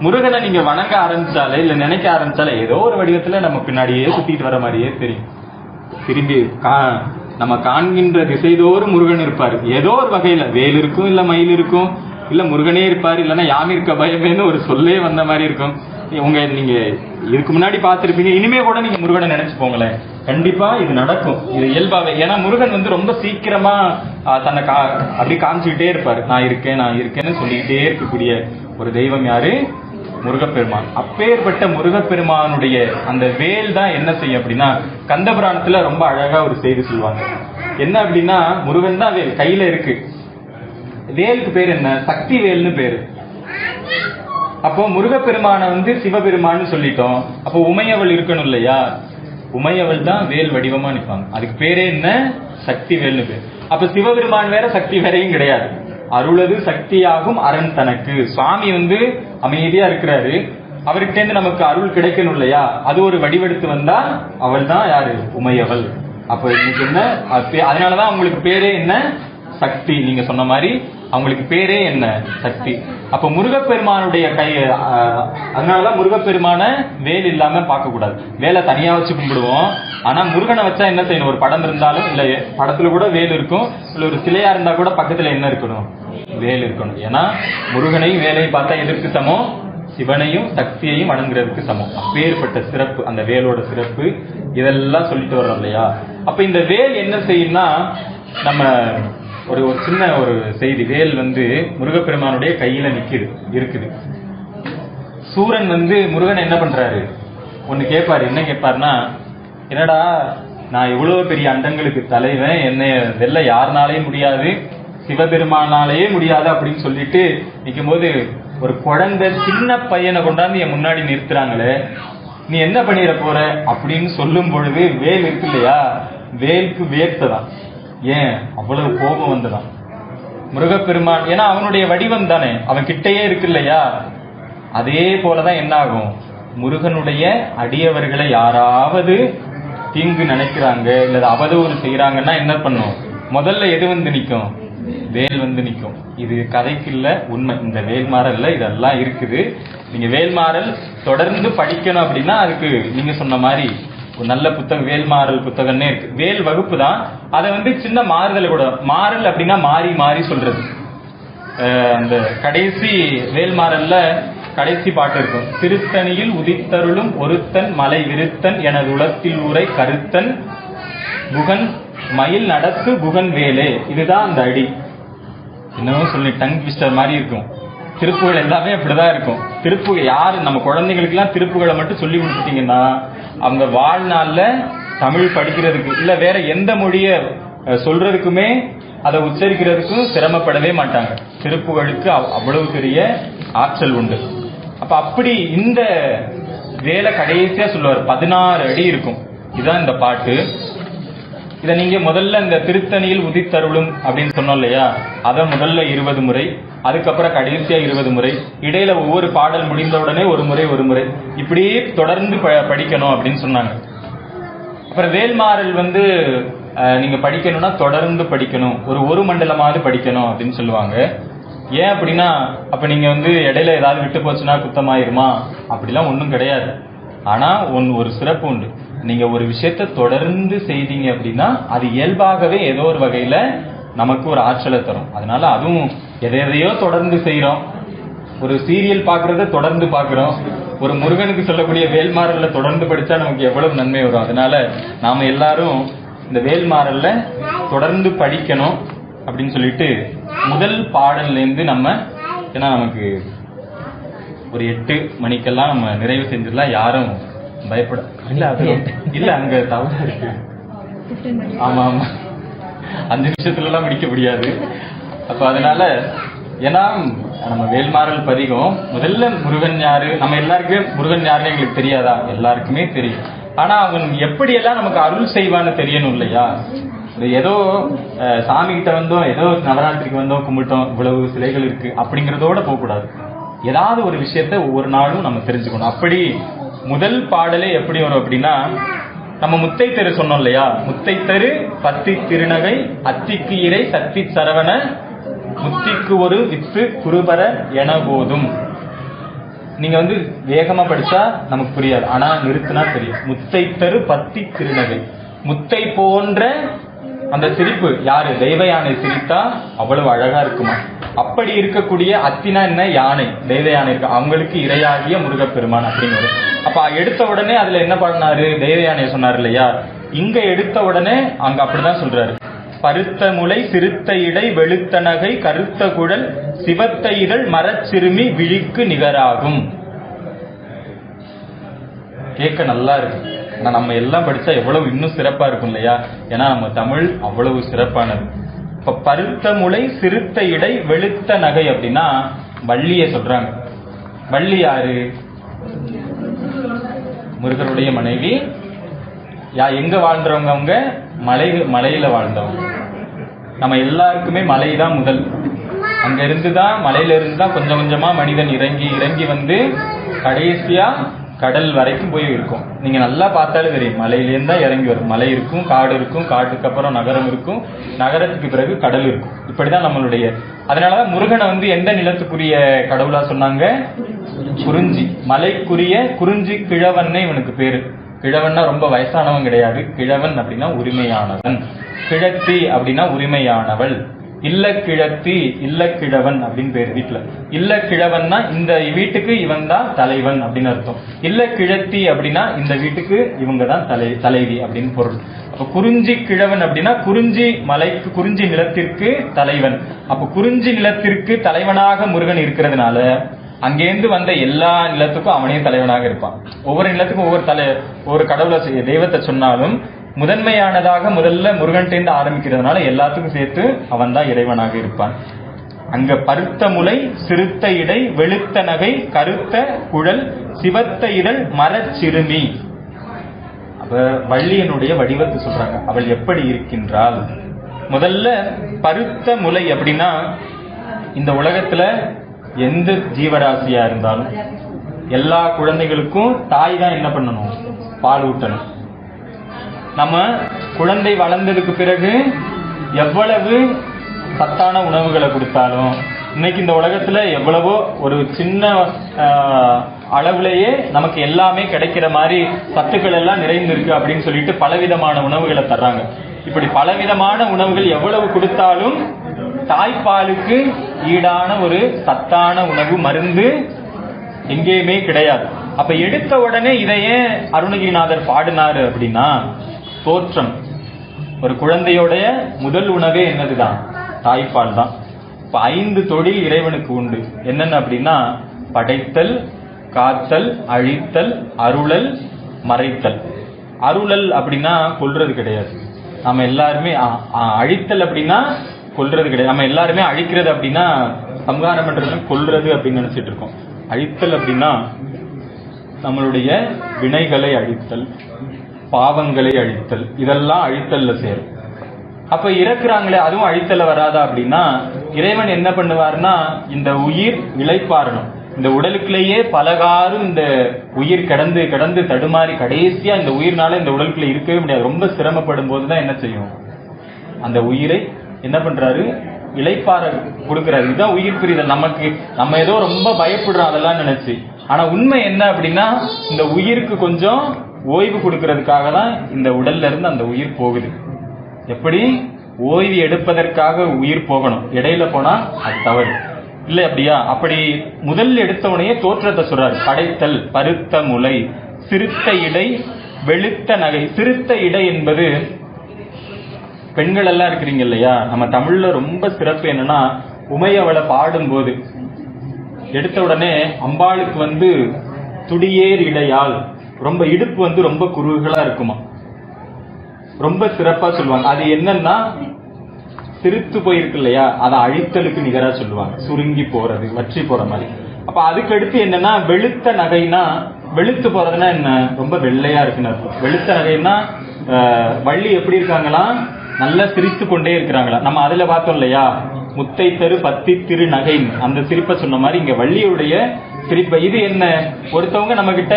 முருகனை நீங்க வணங்க ஆரம்பிச்சாலே இல்ல நினைக்க ஆரம்பிச்சாலே ஏதோ ஒரு வடிவத்துல நம்ம பின்னாடியே சுத்திட்டு வர மாதிரியே தெரியும். திரும்பி நம்ம காண்கின்ற திசைதோறும் முருகன் இருப்பாரு. ஏதோ ஒரு வகையில வேல் இருக்கும், இல்ல மயில் இருக்கும், இல்ல முருகனே இருப்பாரு, இல்லன்னா யாமிருக்க பயமேன்னு ஒரு சொல்லே வந்த மாதிரி இருக்கும். நீங்க இதுக்கு முன்னாடி பார்த்திருப்பீங்க, இனிமே கூட நீங்க முருகனை நினைச்சு போங்களேன், கண்டிப்பா இது நடக்கும். இது இயல்பாவே. ஏன்னா முருகன் வந்து ரொம்ப சீக்கிரமா தன்னை அப்படி காமிச்சுக்கிட்டே இருப்பாரு. நான் இருக்கேன்னு சொல்லிக்கிட்டே இருக்கக்கூடிய ஒரு தெய்வம் யாரு? முருகப்பெருமான். அப்பேற்பட்ட முருகப்பெருமானுடைய அந்த வேல் தான் என்ன செய்யும் அப்படின்னா, கந்தபுராணத்துல ரொம்ப அழகா ஒரு செய்தி சொல்லுவாங்க. என்ன அப்படின்னா, முருகன் தான் வேல் கையில இருக்கு. வேலுக்கு பேர் என்ன? சக்தி வேல்னு பேரு. அப்போ முருகப்பெருமான வந்து சிவபெருமான்னு சொல்லிட்டோம். அப்போ உமையவள் இருக்கணும் இல்லையா? உமையவள் தான் வேல் வடிவமா நிற்பாங்க. அதுக்கு பேரே என்ன? சக்தி வேல்னு பேர். அப்ப சிவபெருமான் வேற சக்தி வேறையும் கிடையாது. அருளது சக்தியாகும் அரண் தனக்கு. சுவாமி வந்து அமைதியா இருக்கிறாரு, அவர்கிட்ட இருந்து நமக்கு அருள் கிடைக்கணும் இல்லையா? அது ஒரு வடிவெடுத்து வந்தா அவள் தான் யாரு? உமையவள். அப்ப இன்னைக்கு என்ன? அதனாலதான் அவங்களுக்கு பேரே என்ன? சக்தி. நீங்க சொன்ன மாதிரி அவங்களுக்கு பேரே என்ன? சக்தி. அப்ப முருகப்பெருமானுடைய அதனாலதான் முருகப்பெருமான வேல் இல்லாம பார்க்க கூடாது. வேலை தனியா வச்சு கும்பிடுவோம். ஆனா முருகனை வச்சா என்ன செய்யணும்? ஒரு படம் இருந்தாலும் இல்ல படத்துல கூட வேல் இருக்கும், இல்ல ஒரு சிலையா இருந்தா கூட பக்கத்துல என்ன இருக்கணும்? வேல் இருக்கணும். ஏன்னா முருகனையும் வேலையும் பார்த்தா எதற்கு சமம்? சிவனையும் சக்தியையும் வணங்குறதுக்கு சமம். அப்பேற்பட்ட சிறப்பு அந்த வேலோட சிறப்பு. இதெல்லாம் சொல்லிட்டு வர்றோம் இல்லையா? அப்ப இந்த வேல் என்ன செய்யும்னா, நம்ம ஒரு சின்ன ஒரு செய்தி. வேல் வந்து முருகப்பெருமானுடைய கையில இருக்குது. சூரன் வந்து முருகன் என்ன பண்றாரு? ஒண்ணு கேட்பாரு. என்ன கேட்பாருன்னா, என்னடா நான் இவ்வளவு பெரிய அண்டங்களுக்கு தலைவன், என்னை வெல்ல யாருனாலேயும் முடியாது, சிவபெருமானாலேயே முடியாது அப்படின்னு சொல்லிட்டு நிற்கும் போது ஒரு குழந்தை சின்ன பையனை கொண்டாந்து என் முன்னாடி நிறுத்துறாங்களே, நீ என்ன பண்ணிட போற அப்படின்னு சொல்லும் பொழுது வேல் இருக்கு இல்லையா? வேலுக்கு வேர்த்ததான். ஏன் அவ்வளவு கோபம் வந்துதான்? முருகப்பெருமான் ஏன்னா அவனுடைய வடிவம் தானே, அவன் கிட்டையே இருக்கு இல்லையா? அதே போலதான் என்ன ஆகும்? முருகனுடைய அடியவர்களை யாராவது தீங்கு நினைக்கிறாங்க இல்ல அவதூறு செய்யறாங்கன்னா என்ன பண்ணும்? முதல்ல எது வந்து நிற்கும்? வேல் வந்து நிற்கும். இது கதைக்கு இல்ல, உண்மை. இந்த வேல்மாறல்ல இதெல்லாம் இருக்குது. நீங்க வேல்மாறல் தொடர்ந்து படிக்கணும் அப்படின்னா அதுக்கு நீங்க சொன்ன மாதிரி ஒரு நல்ல புத்தகம் வேல்மாறல் புத்தகம்னே இருக்கு. வேல் வகுப்பு தான். அதை வந்து சின்ன மாறுதல் கூட. மாறல் அப்படின்னா மாறி மாறி சொல்றது. அந்த கடைசி வேல்மாறல்ல கடைசி பாட்டு இருக்கும். திருத்தணியில் உதித்தருளும் ஒருத்தன் மலை விருத்தன் எனது உலத்தில் ஊரை கருத்தன் குகன் மயில் நடத்து குகன் வேலே. இதுதான் அந்த அடி. இன்னமும் சொல்லி டங் ட்விஸ்டர் மாதிரி இருக்கும். திருப்புகள் எல்லாமே அப்படிதான் இருக்கும். திருப்புகள் யாரு நம்ம குழந்தைங்களுக்கு எல்லாம் திருப்புகளை மட்டும் சொல்லி கொடுத்துட்டீங்கன்னா அவங்க வாழ்நாள்ல தமிழ் படிக்கிறதுக்கு இல்ல வேற எந்த மொழிய சொல்றதுக்குமே அதை உச்சரிக்கிறதுக்கும் சிரமப்படவே மாட்டாங்க. திருப்புகளுக்கு அவ்வளவு பெரிய ஆற்றல் உண்டு. அப்ப அப்படி இந்த வேலை கடைசியா சொல்லுவார். 16 அடி இருக்கும். இதுதான் இந்த பாட்டு. இதை நீங்க முதல்ல இந்த திருத்தணியில் உதித்தருளும் அப்படின்னு சொன்னோம் இல்லையா? அதை முதல்ல 20 முறை, அதுக்கப்புறம் கடைசியா 20 முறை, இடையில ஒவ்வொரு பாடல் முடிந்த உடனே ஒரு முறை இப்படியே தொடர்ந்து படிக்கணும் அப்படின்னு சொன்னாங்க. அப்புறம் வேல்மாறல் வந்து நீங்க படிக்கணும்னா தொடர்ந்து படிக்கணும், ஒரு மண்டலமாவது படிக்கணும் அப்படின்னு சொல்லுவாங்க. ஏன் அப்படின்னா அப்ப நீங்க வந்து இடையில ஏதாவது விட்டு போச்சுன்னா குத்தமாயிருமா? அப்படிலாம் ஒன்றும் கிடையாது. ஆனா ஒரு சிறப்பு உண்டு. நீங்க ஒரு விஷயத்த தொடர்ந்து செய்தீங்க அப்படின்னா அது இயல்பாகவே ஏதோ ஒரு வகையில நமக்கு ஒரு ஆற்றலை தரும். அதனால அதுவும் எதையோ தொடர்ந்து செய்யறோம். ஒரு சீரியல் பாக்குறத தொடர்ந்து பாக்குறோம், ஒரு முருகனுக்கு சொல்லக்கூடிய வேல்மாறல்ல தொடர்ந்து படிச்சா நமக்கு எவ்வளவு நன்மை வரும். அதனால நாம எல்லாரும் இந்த வேல்மாறல்ல தொடர்ந்து படிக்கணும் அப்படின்னு சொல்லிட்டு முதல் பாடல்ல இருந்து நம்ம, ஏன்னா நமக்கு ஒரு 8 மணிக்கெல்லாம் நம்ம நிறைவு செஞ்சிடலாம். யாரும் பயப்பட இல்ல, அங்க தவறு இருக்கு. ஆமா ஆமா, 5 நிமிஷத்துல எல்லாம் முடிக்க முடியாது. அப்ப அதனால ஏன்னா நம்ம வேல்மாறல் பதிகம் முதல்ல முருகன் யாரு, நம்ம எல்லாருக்குமே முருகன் யாருன்னு எங்களுக்கு தெரியாதா? எல்லாருக்குமே தெரியும். ஆனா அவன் எப்படியெல்லாம் நமக்கு அருள் செய்வான்னு தெரியணும் இல்லையா? ஏதோ சாமி கிட்ட வந்தோம், ஏதோ நவராத்திரிக்கு வந்தோம், கும்பிட்டோம், இவ்வளவு சிலைகள் இருக்கு அப்படிங்கறதோட போகக்கூடாது. ஏதாவது ஒரு விஷயத்த ஒவ்வொரு நாளும் நம்ம தெரிஞ்சுக்கணும். அப்படி முதல் பாடலே எப்படி வரும் அப்படின்னா, நம்ம முத்தை தெரு சொன்னோம் இல்லையா? முத்தை தெரு பத்தி திருநகை அத்திக்கு இறை சக்தி சரவண முத்திக்கு ஒரு வித்து குருபர என போதும். நீங்க வேகமா படிச்சா நமக்கு புரியாது, ஆனா நிறுத்தினா தெரியும். முத்தை தெரு பத்தி திருநகை, முத்தை போன்ற அந்த சிரிப்பு யாரு? தெய்வ யானை சிரித்தா அவ்வளவு அழகா இருக்குமா? அப்படி இருக்கக்கூடிய அத்தினா என்ன? யானை, தெய்வ யானை இருக்கு, அவங்களுக்கு இரையாகிய முருகப்பெருமான் அப்படின்னு. அப்ப எடுத்த உடனே அதுல என்ன பண்ணாரு? தெய்வ யானையை சொன்னார் இல்லையா? இங்க எடுத்த உடனே அங்க அப்படிதான் சொல்றாரு. பருத்த முளை சிறுத்த இடை வெளுத்த நகை கருத்த குழல் சிவத்த இதழ் மரச்சிறுமி விழிக்கு நிகராகும். கேட்க நல்லா இருக்கு. ஆனா நம்ம எல்லாம் படிச்சா எவ்வளவு இன்னும் சிறப்பா இருக்கும் இல்லையா? ஏன்னா நம்ம தமிழ் அவ்வளவு சிறப்பானது. இப்ப பருத்த முளை சிறுத்த இடை வெளுத்த நகை அப்படின்னா வள்ளிய சொல்றாங்க. வள்ளி யாரு? முருகனுடைய மனைவி. எங்க வாழ்ந்தவங்க? அவங்க மலையில வாழ்ந்தவங்க. நம்ம எல்லாருக்குமே மலை தான் முதல். அங்க இருந்துதான், மலையில இருந்துதான் கொஞ்சம் கொஞ்சமா மனிதன் இறங்கி இறங்கி கடைசியா கடல் வரைக்கும் போய் இருக்கும். நீங்க நல்லா பார்த்தாலே தெரியும், மலையிலேருந்து தான் இறங்கி வரும். மலை இருக்கும், காடு இருக்கும், காட்டுக்கு அப்புறம் நகரம் இருக்கும், நகரத்துக்கு பிறகு கடல் இருக்கும். இப்படிதான் நம்மளுடைய. அதனாலதான் முருகனை எந்த நிலத்துக்குரிய கடவுளா சொன்னாங்க? குறிஞ்சி மலைக்குரிய குறிஞ்சி கிழவன்னே இவனுக்கு பேரு. கிழவன்னா ரொம்ப வயசானவன் கிடையாது. கிழவன் அப்படின்னா உரிமையானவன். கிழத்தி அப்படின்னா உரிமையானவள். இல்ல கிழத்தி, இல்ல கிழவன் அப்படின்னு பேரு வீட்டுல. இல்ல கிழவன்னா இந்த வீட்டுக்கு இவன் தான் தலைவன் அப்படின்னு அர்த்தம். இல்ல கிழத்தி அப்படின்னா இந்த வீட்டுக்கு இவங்க தான் தலைவி அப்படின்னு பொருள். அப்ப குறிஞ்சி கிழவன் அப்படின்னா குறிஞ்சி மலைக்கு, குறிஞ்சி நிலத்திற்கு தலைவன். அப்ப குறிஞ்சி நிலத்திற்கு தலைவனாக முருகன் இருக்கிறதுனால அங்கேருந்து வந்த எல்லா நிலத்துக்கும் அவனே தலைவனாக இருப்பான். ஒவ்வொரு நிலத்துக்கும் ஒவ்வொரு கடவுளை தெய்வத்தை சொன்னாலும் முதன்மையானதாக முதல்ல முருகன்டேந்து ஆரம்பிக்கிறதுனால எல்லாத்துக்கும் சேர்த்து அவன் தான் இறைவனாக இருப்பான். அங்க பருத்த முளை சிறுத்த இடை வெளுத்த நகை கருத்த குழல் சிவத்த இதழ் மரச்சிறுமி. அப்ப வள்ளியனுடைய வடிவத்தை சொல்றாங்க. அவள் எப்படி இருக்கின்றாள்? முதல்ல பருத்த முளை அப்படின்னா, இந்த உலகத்துல எந்த ஜீவராசியா இருந்தாலும் எல்லா குழந்தைகளுக்கும் தாய் தான் என்ன பண்ணணும்? பால் ஊட்டணும். நம்ம குழந்தை வளர்ந்ததுக்கு பிறகு எவ்வளவு சத்தான உணவுகளை கொடுத்தாலும், இன்னைக்கு இந்த உலகத்துல எவ்வளவோ ஒரு சின்ன அளவுலேயே நமக்கு எல்லாமே கிடைக்கிற மாதிரி சத்துக்கள் எல்லாம் நிறைந்திருக்கு அப்படின்னு சொல்லிட்டு பலவிதமான உணவுகளை தர்றாங்க. இப்படி பலவிதமான உணவுகள் எவ்வளவு கொடுத்தாலும் தாய்ப்பாலுக்கு ஈடான ஒரு சத்தான உணவு மருந்து எங்கேயுமே கிடையாது. அப்ப எடுத்த உடனே இதையே அருணகிரிநாதர் பாடினாரு அப்படின்னா, தோற்றம் ஒரு குழந்தையோடைய முதல் உணவே என்னதுதான்? தாய்ப்பால் தான். இப்ப 5 தொழில் இறைவனுக்கு உண்டு. என்னென்ன அப்படின்னா, படைத்தல், காத்தல், அழித்தல், அருளல், மறைத்தல். அருளல் அப்படின்னா கொல்றது கிடையாது. நம்ம எல்லாருமே அழித்தல் அப்படின்னா கொல்றது கிடையாது. நம்ம எல்லாருமே அழிக்கிறது அப்படின்னா சம்ஹாரம் பண்றது கொல்றது அப்படின்னு நினைச்சிட்டு இருக்கோம். அழித்தல் அப்படின்னா நம்மளுடைய வினைகளை அழித்தல், பாவங்களை அழித்தல், இதெல்லாம் அழித்தல்ல சேரும். அப்ப இறக்குறாங்களே, அதுவும் அழித்தல்ல வராதா அப்படின்னா, இறைவன் என்ன பண்ணுவார்னா, இந்த உயிர் இளைப்பாறணும். இந்த உடலுக்குள்ளேயே பலகாரும் இந்த உயிர் கிடந்து கிடந்து தடுமாறி கடைசியா இந்த உயிர்னால இந்த உடலுக்குள்ள இருக்கவே முடியாது. ரொம்ப சிரமப்படும் போதுதான் என்ன செய்யும்? அந்த உயிரை என்ன பண்றாரு? இளைப்பாற கொடுக்கிறாரு. இதுதான் உயிர் பிரிதல். நம்ம ஏதோ ரொம்ப பயப்படுறோம் அதெல்லாம் நினைச்சு. ஆனா உண்மை என்ன அப்படின்னா, இந்த உயிருக்கு கொஞ்சம் ஓய்வு கொடுக்கறதுக்காக தான் இந்த உடல்ல இருந்து அந்த உயிர் போகுது. எப்படி ஓய்வு எடுப்பதற்காக உயிர் போகணும், இடையில போனா அது தவறு. இல்ல அப்படியா? அப்படி முதல் எடுத்தவனையே தோற்றத்தை சொல்றாரு. படைத்தல், பருத்த முலை, சிறுத்த இடை, வெளுத்த நகை. சிறுத்த இடை என்பது பெண்கள் எல்லாம் இருக்கிறீங்க இல்லையா, நம்ம தமிழ்ல ரொம்ப சிறப்பு என்னன்னா, உமையவளை பாடும்போது எடுத்த உடனே அம்பாளுக்கு துடியேர் இடையால் ரொம்ப இடுப்பு ரொம்ப குறுகலா இருக்குமா, ரொம்ப சிறப்பா சொல்லுவாங்க. அது என்னன்னா சிரித்து போயிருக்கு இல்லையா, அதை அழித்தலுக்கு நிகரா சொல்லுவாங்க. சுருங்கி போறது, வற்றி போற மாதிரி. அப்ப அதுக்கு அடுத்து என்னன்னா வெளுத்த நகைனா, வெளுத்து போறதுன்னா என்ன, ரொம்ப வெள்ளையா இருக்குன்னு அர்த்தம். வெளுத்த நகைன்னா வள்ளி எப்படி இருக்காங்களாம், நல்லா சிரித்து கொண்டே இருக்கிறாங்களா. நம்ம அதுல பார்த்தோம் இல்லையா, முத்தை தரு பத்தி திரு நகை, அந்த சிரிப்பை சொன்ன மாதிரி இங்க வள்ளியுடைய சிரிப்பை. இது என்ன, ஒருத்தவங்க நம்ம கிட்ட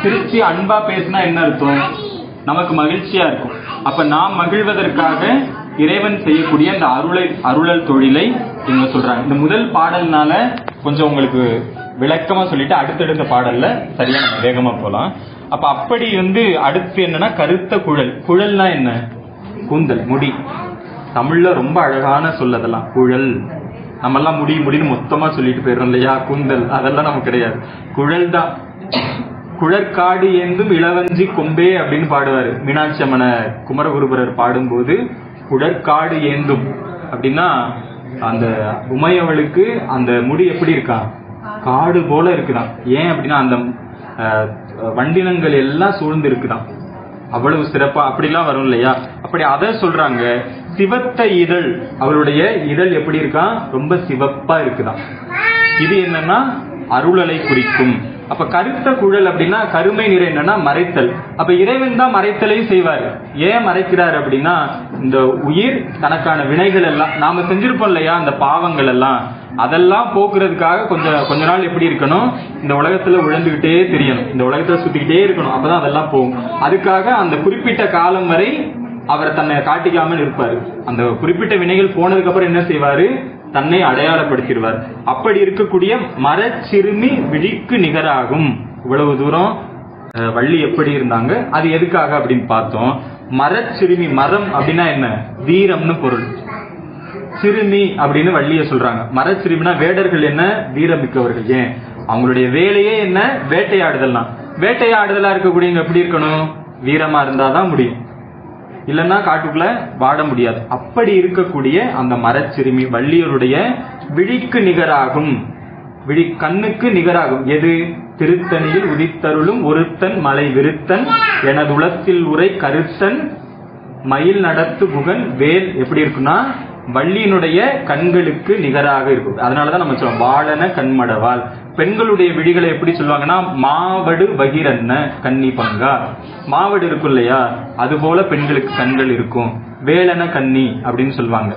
சிரிச்சு அன்பா பேசினா என்ன அர்த்தம், நமக்கு மகிழ்ச்சியா இருக்கும். அப்ப நாம் மகிழ்வதற்காக இறைவன் செய்யக்கூடிய அந்த அருளல் தொழிலை இவங்க சொல்றாங்க. இந்த முதல் பாடல்னால கொஞ்சம் உங்களுக்கு விளக்கமா சொல்லிட்டு அடுத்தடுத்த பாடல்ல சரியா நம்ம வேகமா போலாம். அப்ப அப்படி அடுத்து என்னன்னா கருத்த குழல். குழல்னா என்ன, கூந்தல், முடி. தமிழ்ல ரொம்ப அழகான சொல்லதெல்லாம் குழல். நம்ம எல்லாம் முடி முடின்னு மொத்தமா சொல்லிட்டு போயிடுறோம் இல்லையா, கூந்தல் அதெல்லாம் நமக்கு கிடையாது. குழல் தான். குழற்காடு ஏந்தும் இளவஞ்சி கொம்பே அப்படின்னு பாடுவாரு மீனாட்சி அம்மன குமரகுருபரர் பாடும்போது. குழற்காடு ஏந்தும் அப்படின்னா அந்த உமையவளுக்கு அந்த முடி எப்படி இருக்கா, காடு போல இருக்குதான். ஏன் அப்படின்னா அந்த வண்டினங்கள் எல்லாம் சூழ்ந்து இருக்குதான், அவ்வளவு சிறப்பா அப்படிலாம் வரும் இல்லையா. அப்படி அதை சொல்றாங்க. சிவத்த இதழ், அவளுடைய இதழ் எப்படி இருக்கா, ரொம்ப சிவப்பா இருக்குதான். இது என்னன்னா அருளலை குறிக்கும். அப்ப கருத்த குழல் அப்படின்னா கருமை நிறை என்னன்னா மறைத்தல். அப்ப இறைவன் தான் மறைத்தலையும் செய்வார். ஏன் மறைக்கிறார் அப்படின்னா, இந்த உயிர் தனக்கான வினைகள் எல்லாம் நாம செஞ்சிருப்போம் இல்லையா, அந்த பாவங்கள் எல்லாம், அதெல்லாம் போக்குறதுக்காக கொஞ்ச நாள் எப்படி இருக்கணும், இந்த உலகத்துல உழந்துகிட்டே தெரியணும், இந்த உலகத்துல சுத்திக்கிட்டே இருக்கணும். அப்பதான் அதெல்லாம் போகும். அதுக்காக அந்த குறிப்பிட்ட காலம் வரை அவரை தன்னை காட்டிக்காமல் இருப்பாரு. அந்த குறிப்பிட்ட வினைகள் போனதுக்கு அப்புறம் என்ன செய்வாரு, தன்னை அடையாளப்படுத்திடுவார். அப்படி இருக்கக்கூடிய மரச்சிறுமி விழிக்கு நிகராகும். இவ்வளவு தூரம் வள்ளி எப்படி இருந்தாங்க, அது எதுக்காக அப்படின்னு பார்த்தோம். மரச்சிறுமி, மரம் அப்படின்னா என்ன, வீரம்னு பொருள். சிறுமி அப்படின்னு வள்ளிய சொல்றாங்க. மரச்சிறுமினா வேடர்கள் என்ன, வீரமிக்கவர்கள். ஏன், அவங்களுடைய வேலையே என்ன, வேட்டையாடுதல். வேட்டையாடுதலா இருக்கக்கூடியவங்க எப்படி இருக்கணும், வீரமா இருந்தாதான் முடியும், இல்லன்னா காட்டுக்குள்ள வாட முடியாது. அப்படி இருக்கக்கூடிய அந்த மரச்சிறுமி வள்ளியருடைய விழிக்கு நிகராகும், விழி கண்ணுக்கு நிகராகும். எது, திருத்தணியில் உதித்தருளும் ஒருத்தன் மலை விருத்தன் எனது உளத்தில் உரை கருத்தன் மயில் நடத்து புகன் வேல். எப்படி இருக்குன்னா வள்ளியினுடைய கண்களுக்கு நிகராக இருக்கும். அதனாலதான் நம்ம சொல்லுவோம் வாழன கண்மடவாள். பெண்களுடைய விழிகளை எப்படி சொல்லுவாங்கன்னா மாவடு பகிரன்ன கன்னி பங்கா. மாவடு இருக்கும் இல்லையா, அது போல பெண்களுக்கு கண்கள் இருக்கும். வேலன கன்னி அப்படின்னு சொல்லுவாங்க.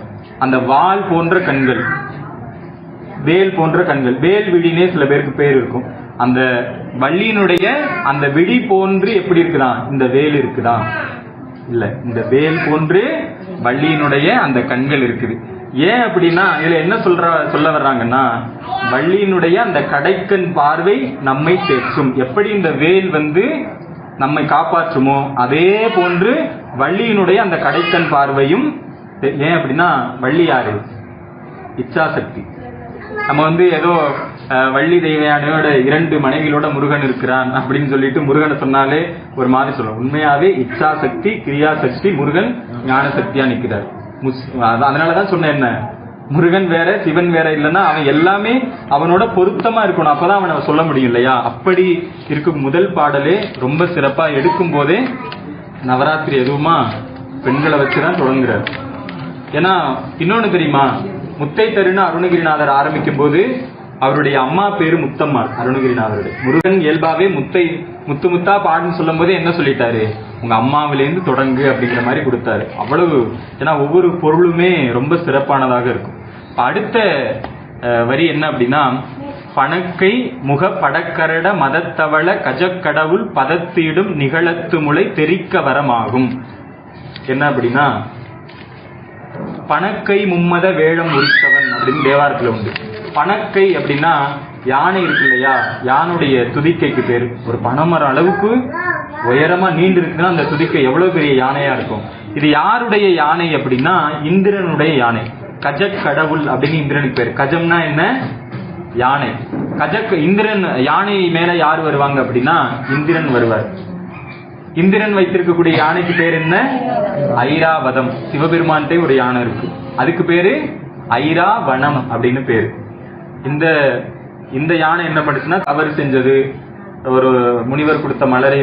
அந்த வால் போன்ற கண்கள், வேல் போன்ற கண்கள், வேல் விழினே சில பேருக்கு பேர் இருக்கும். அந்த வள்ளியினுடைய அந்த விழி போன்று எப்படி இருக்குதான், இந்த வேல் இருக்குதான், இல்ல இந்த வேல் போன்று வள்ளியினுடைய அந்த கண்கள் இருக்குது. ஏன் அப்படின்னா இதுல என்ன சொல்ல வர்றாங்கன்னா, வள்ளியினுடைய அந்த கடைக்கண் பார்வை நம்மை தேற்றும். எப்படி இந்த வேல் நம்மை காப்பாற்றுமோ அதே போன்று வள்ளியினுடைய அந்த கடைக்கண் பார்வையும். ஏன் அப்படின்னா வள்ளி யாரு, இச்சாசக்தி. நம்ம ஏதோ வள்ளி தெய்வயானையோட 2 மனைவிகளோட முருகன் இருக்கிறான் அப்படின்னு சொல்லிட்டு முருகனை சொன்னாலே ஒரு மாதிரி சொல்லுவோம். உண்மையாவே இச்சாசக்தி, கிரியாசக்தி, முருகன் ஞான சக்தியா நிற்கிறார். அதனாலதான் சொன்னேன், என்ன முருகன் வேற சிவன் வேற இல்லைன்னா அவன் எல்லாமே அவனோட பொருத்தமா இருக்கணும், அப்பதான் அவனை சொல்ல முடியும் இல்லையா. அப்படி இருக்கும் முதல் பாடலே ரொம்ப சிறப்பா எடுக்கும் போதே நவராத்திரி எதுவுமா பெண்களை வச்சுதான் தொடங்குறாரு. ஏன்னா இன்னொன்னு தெரியுமா, முத்தை தருன்னு அருணகிரிநாதர் ஆரம்பிக்கும் போது அவருடைய அம்மா பேரு முத்தம்மாள், அருணகிரிநாதருடைய. முருகன் இயல்பாவே முத்து முத்தா பாடுன்னு சொல்லும் போதே என்ன சொல்லிட்டாரு, உங்க அம்மாவிலேருந்து தொடங்கு அப்படிங்கிற மாதிரி கொடுத்தாரு. அவ்வளவு, ஏன்னா ஒவ்வொரு பொருளுமே ரொம்ப சிறப்பானதாக இருக்கும். அடுத்த வரி என்ன அப்படின்னா, பணக்கை முக படக்கரட மதத்தவள கஜக்கடவுள் பதத்தீடும் நிகழத்து முளை தெரிக்க வரமாகும். என்ன அப்படின்னா, பணக்கை மும்மத வேழம் உரித்தவன் அப்படின்னு தேவாரத்துல உண்டு. பணக்கை அப்படின்னா யானை இருக்கு இல்லையா, யானுடைய துதிக்கைக்கு பேரு. ஒரு பனைமரம் அளவுக்கு உயரமா நீண்டு இருக்குன்னா அந்த துதிக்கை எவ்வளவு பெரிய யானையா இருக்கும். இது யாருடைய யானை அப்படின்னா இந்திரனுடைய யானை. கஜ கடவுள் அப்படின்னு இந்திரனுக்கு பேரு. கஜம்னா என்ன, யானை. இந்திரன் யானை மேல யார் வருவாங்க அப்படின்னா இந்திரன் வருவார். இந்திரன் வைத்திருக்கக்கூடிய யானைக்கு பேர் என்ன? ஐராவதம். சிவபெருமான்கிட்ட ஒரு யானை இருக்கு, அதுக்கு பேரு ஐராவணம் அப்படின்னு பேரு. இந்த யானை என்ன பண்ணுச்சுன்னா தவறு செஞ்சது, ஒரு முனிவர் கொடுத்த மலரை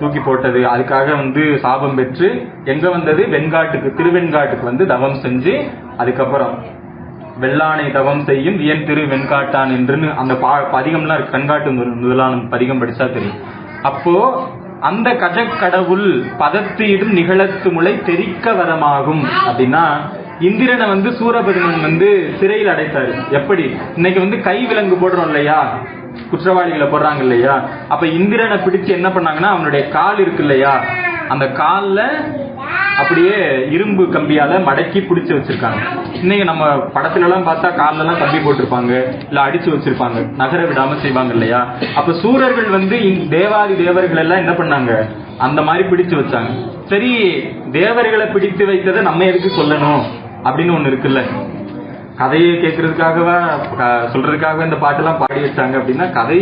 தூக்கி போட்டது, அதுக்காக சாபம் பெற்று எங்க வந்தது? வெண்காட்டுக்கு, திருவெண்காட்டுக்கு தவம் செஞ்சு, அதுக்கப்புறம் வெள்ளானை தவம் செய்யும் வியன் திரு வெண்காட்டான் என்று அந்த பதிகம்லாம் இருக்கு. வெண்காட்டு முதலான பதிகம் படிச்சா தெரியும். அப்போ அந்த கஜக்கடவுள் பதத்திடும் நிகழத்து முளை தெரிக்க வரமாகும் அப்படின்னா இந்திரனை சூரபதுமன் சிறையில் அடைத்தாரு. எப்படி? இன்னைக்கு கை விலங்கு போடுறோம் இல்லையா, குற்றவாளிகளை போடுறாங்க இல்லையா, அப்ப இந்திரனை பிடிச்சு என்ன பண்ணாங்கன்னா அவனுடைய கால் இருக்கு இல்லையா, அந்த கால்ல அப்படியே இரும்பு கம்பியால மடக்கி பிடிச்சு வச்சிருக்காங்க. இன்னைக்கு நம்ம படத்துல எல்லாம் பார்த்தா கால்ல எல்லாம் கம்பி போட்டிருப்பாங்க, இல்ல அடிச்சு வச்சிருப்பாங்க, நகர விடாம செய்வாங்க இல்லையா. அப்ப சூரர்கள் தேவாதி தேவர்கள் எல்லாம் என்ன பண்ணாங்க? அந்த மாதிரி பிடிச்சு வச்சாங்க. சரி, தேவர்களை பிடித்து வைத்ததை நம்ம எதுக்கு சொல்லணும் அப்படின்னு ஒண்ணு இருக்குல்ல. கதையை கேட்கறதுக்காகவா சொல்றதுக்காக இந்த பாட்டெல்லாம் பாடி வச்சாங்க அப்படின்னா, கதை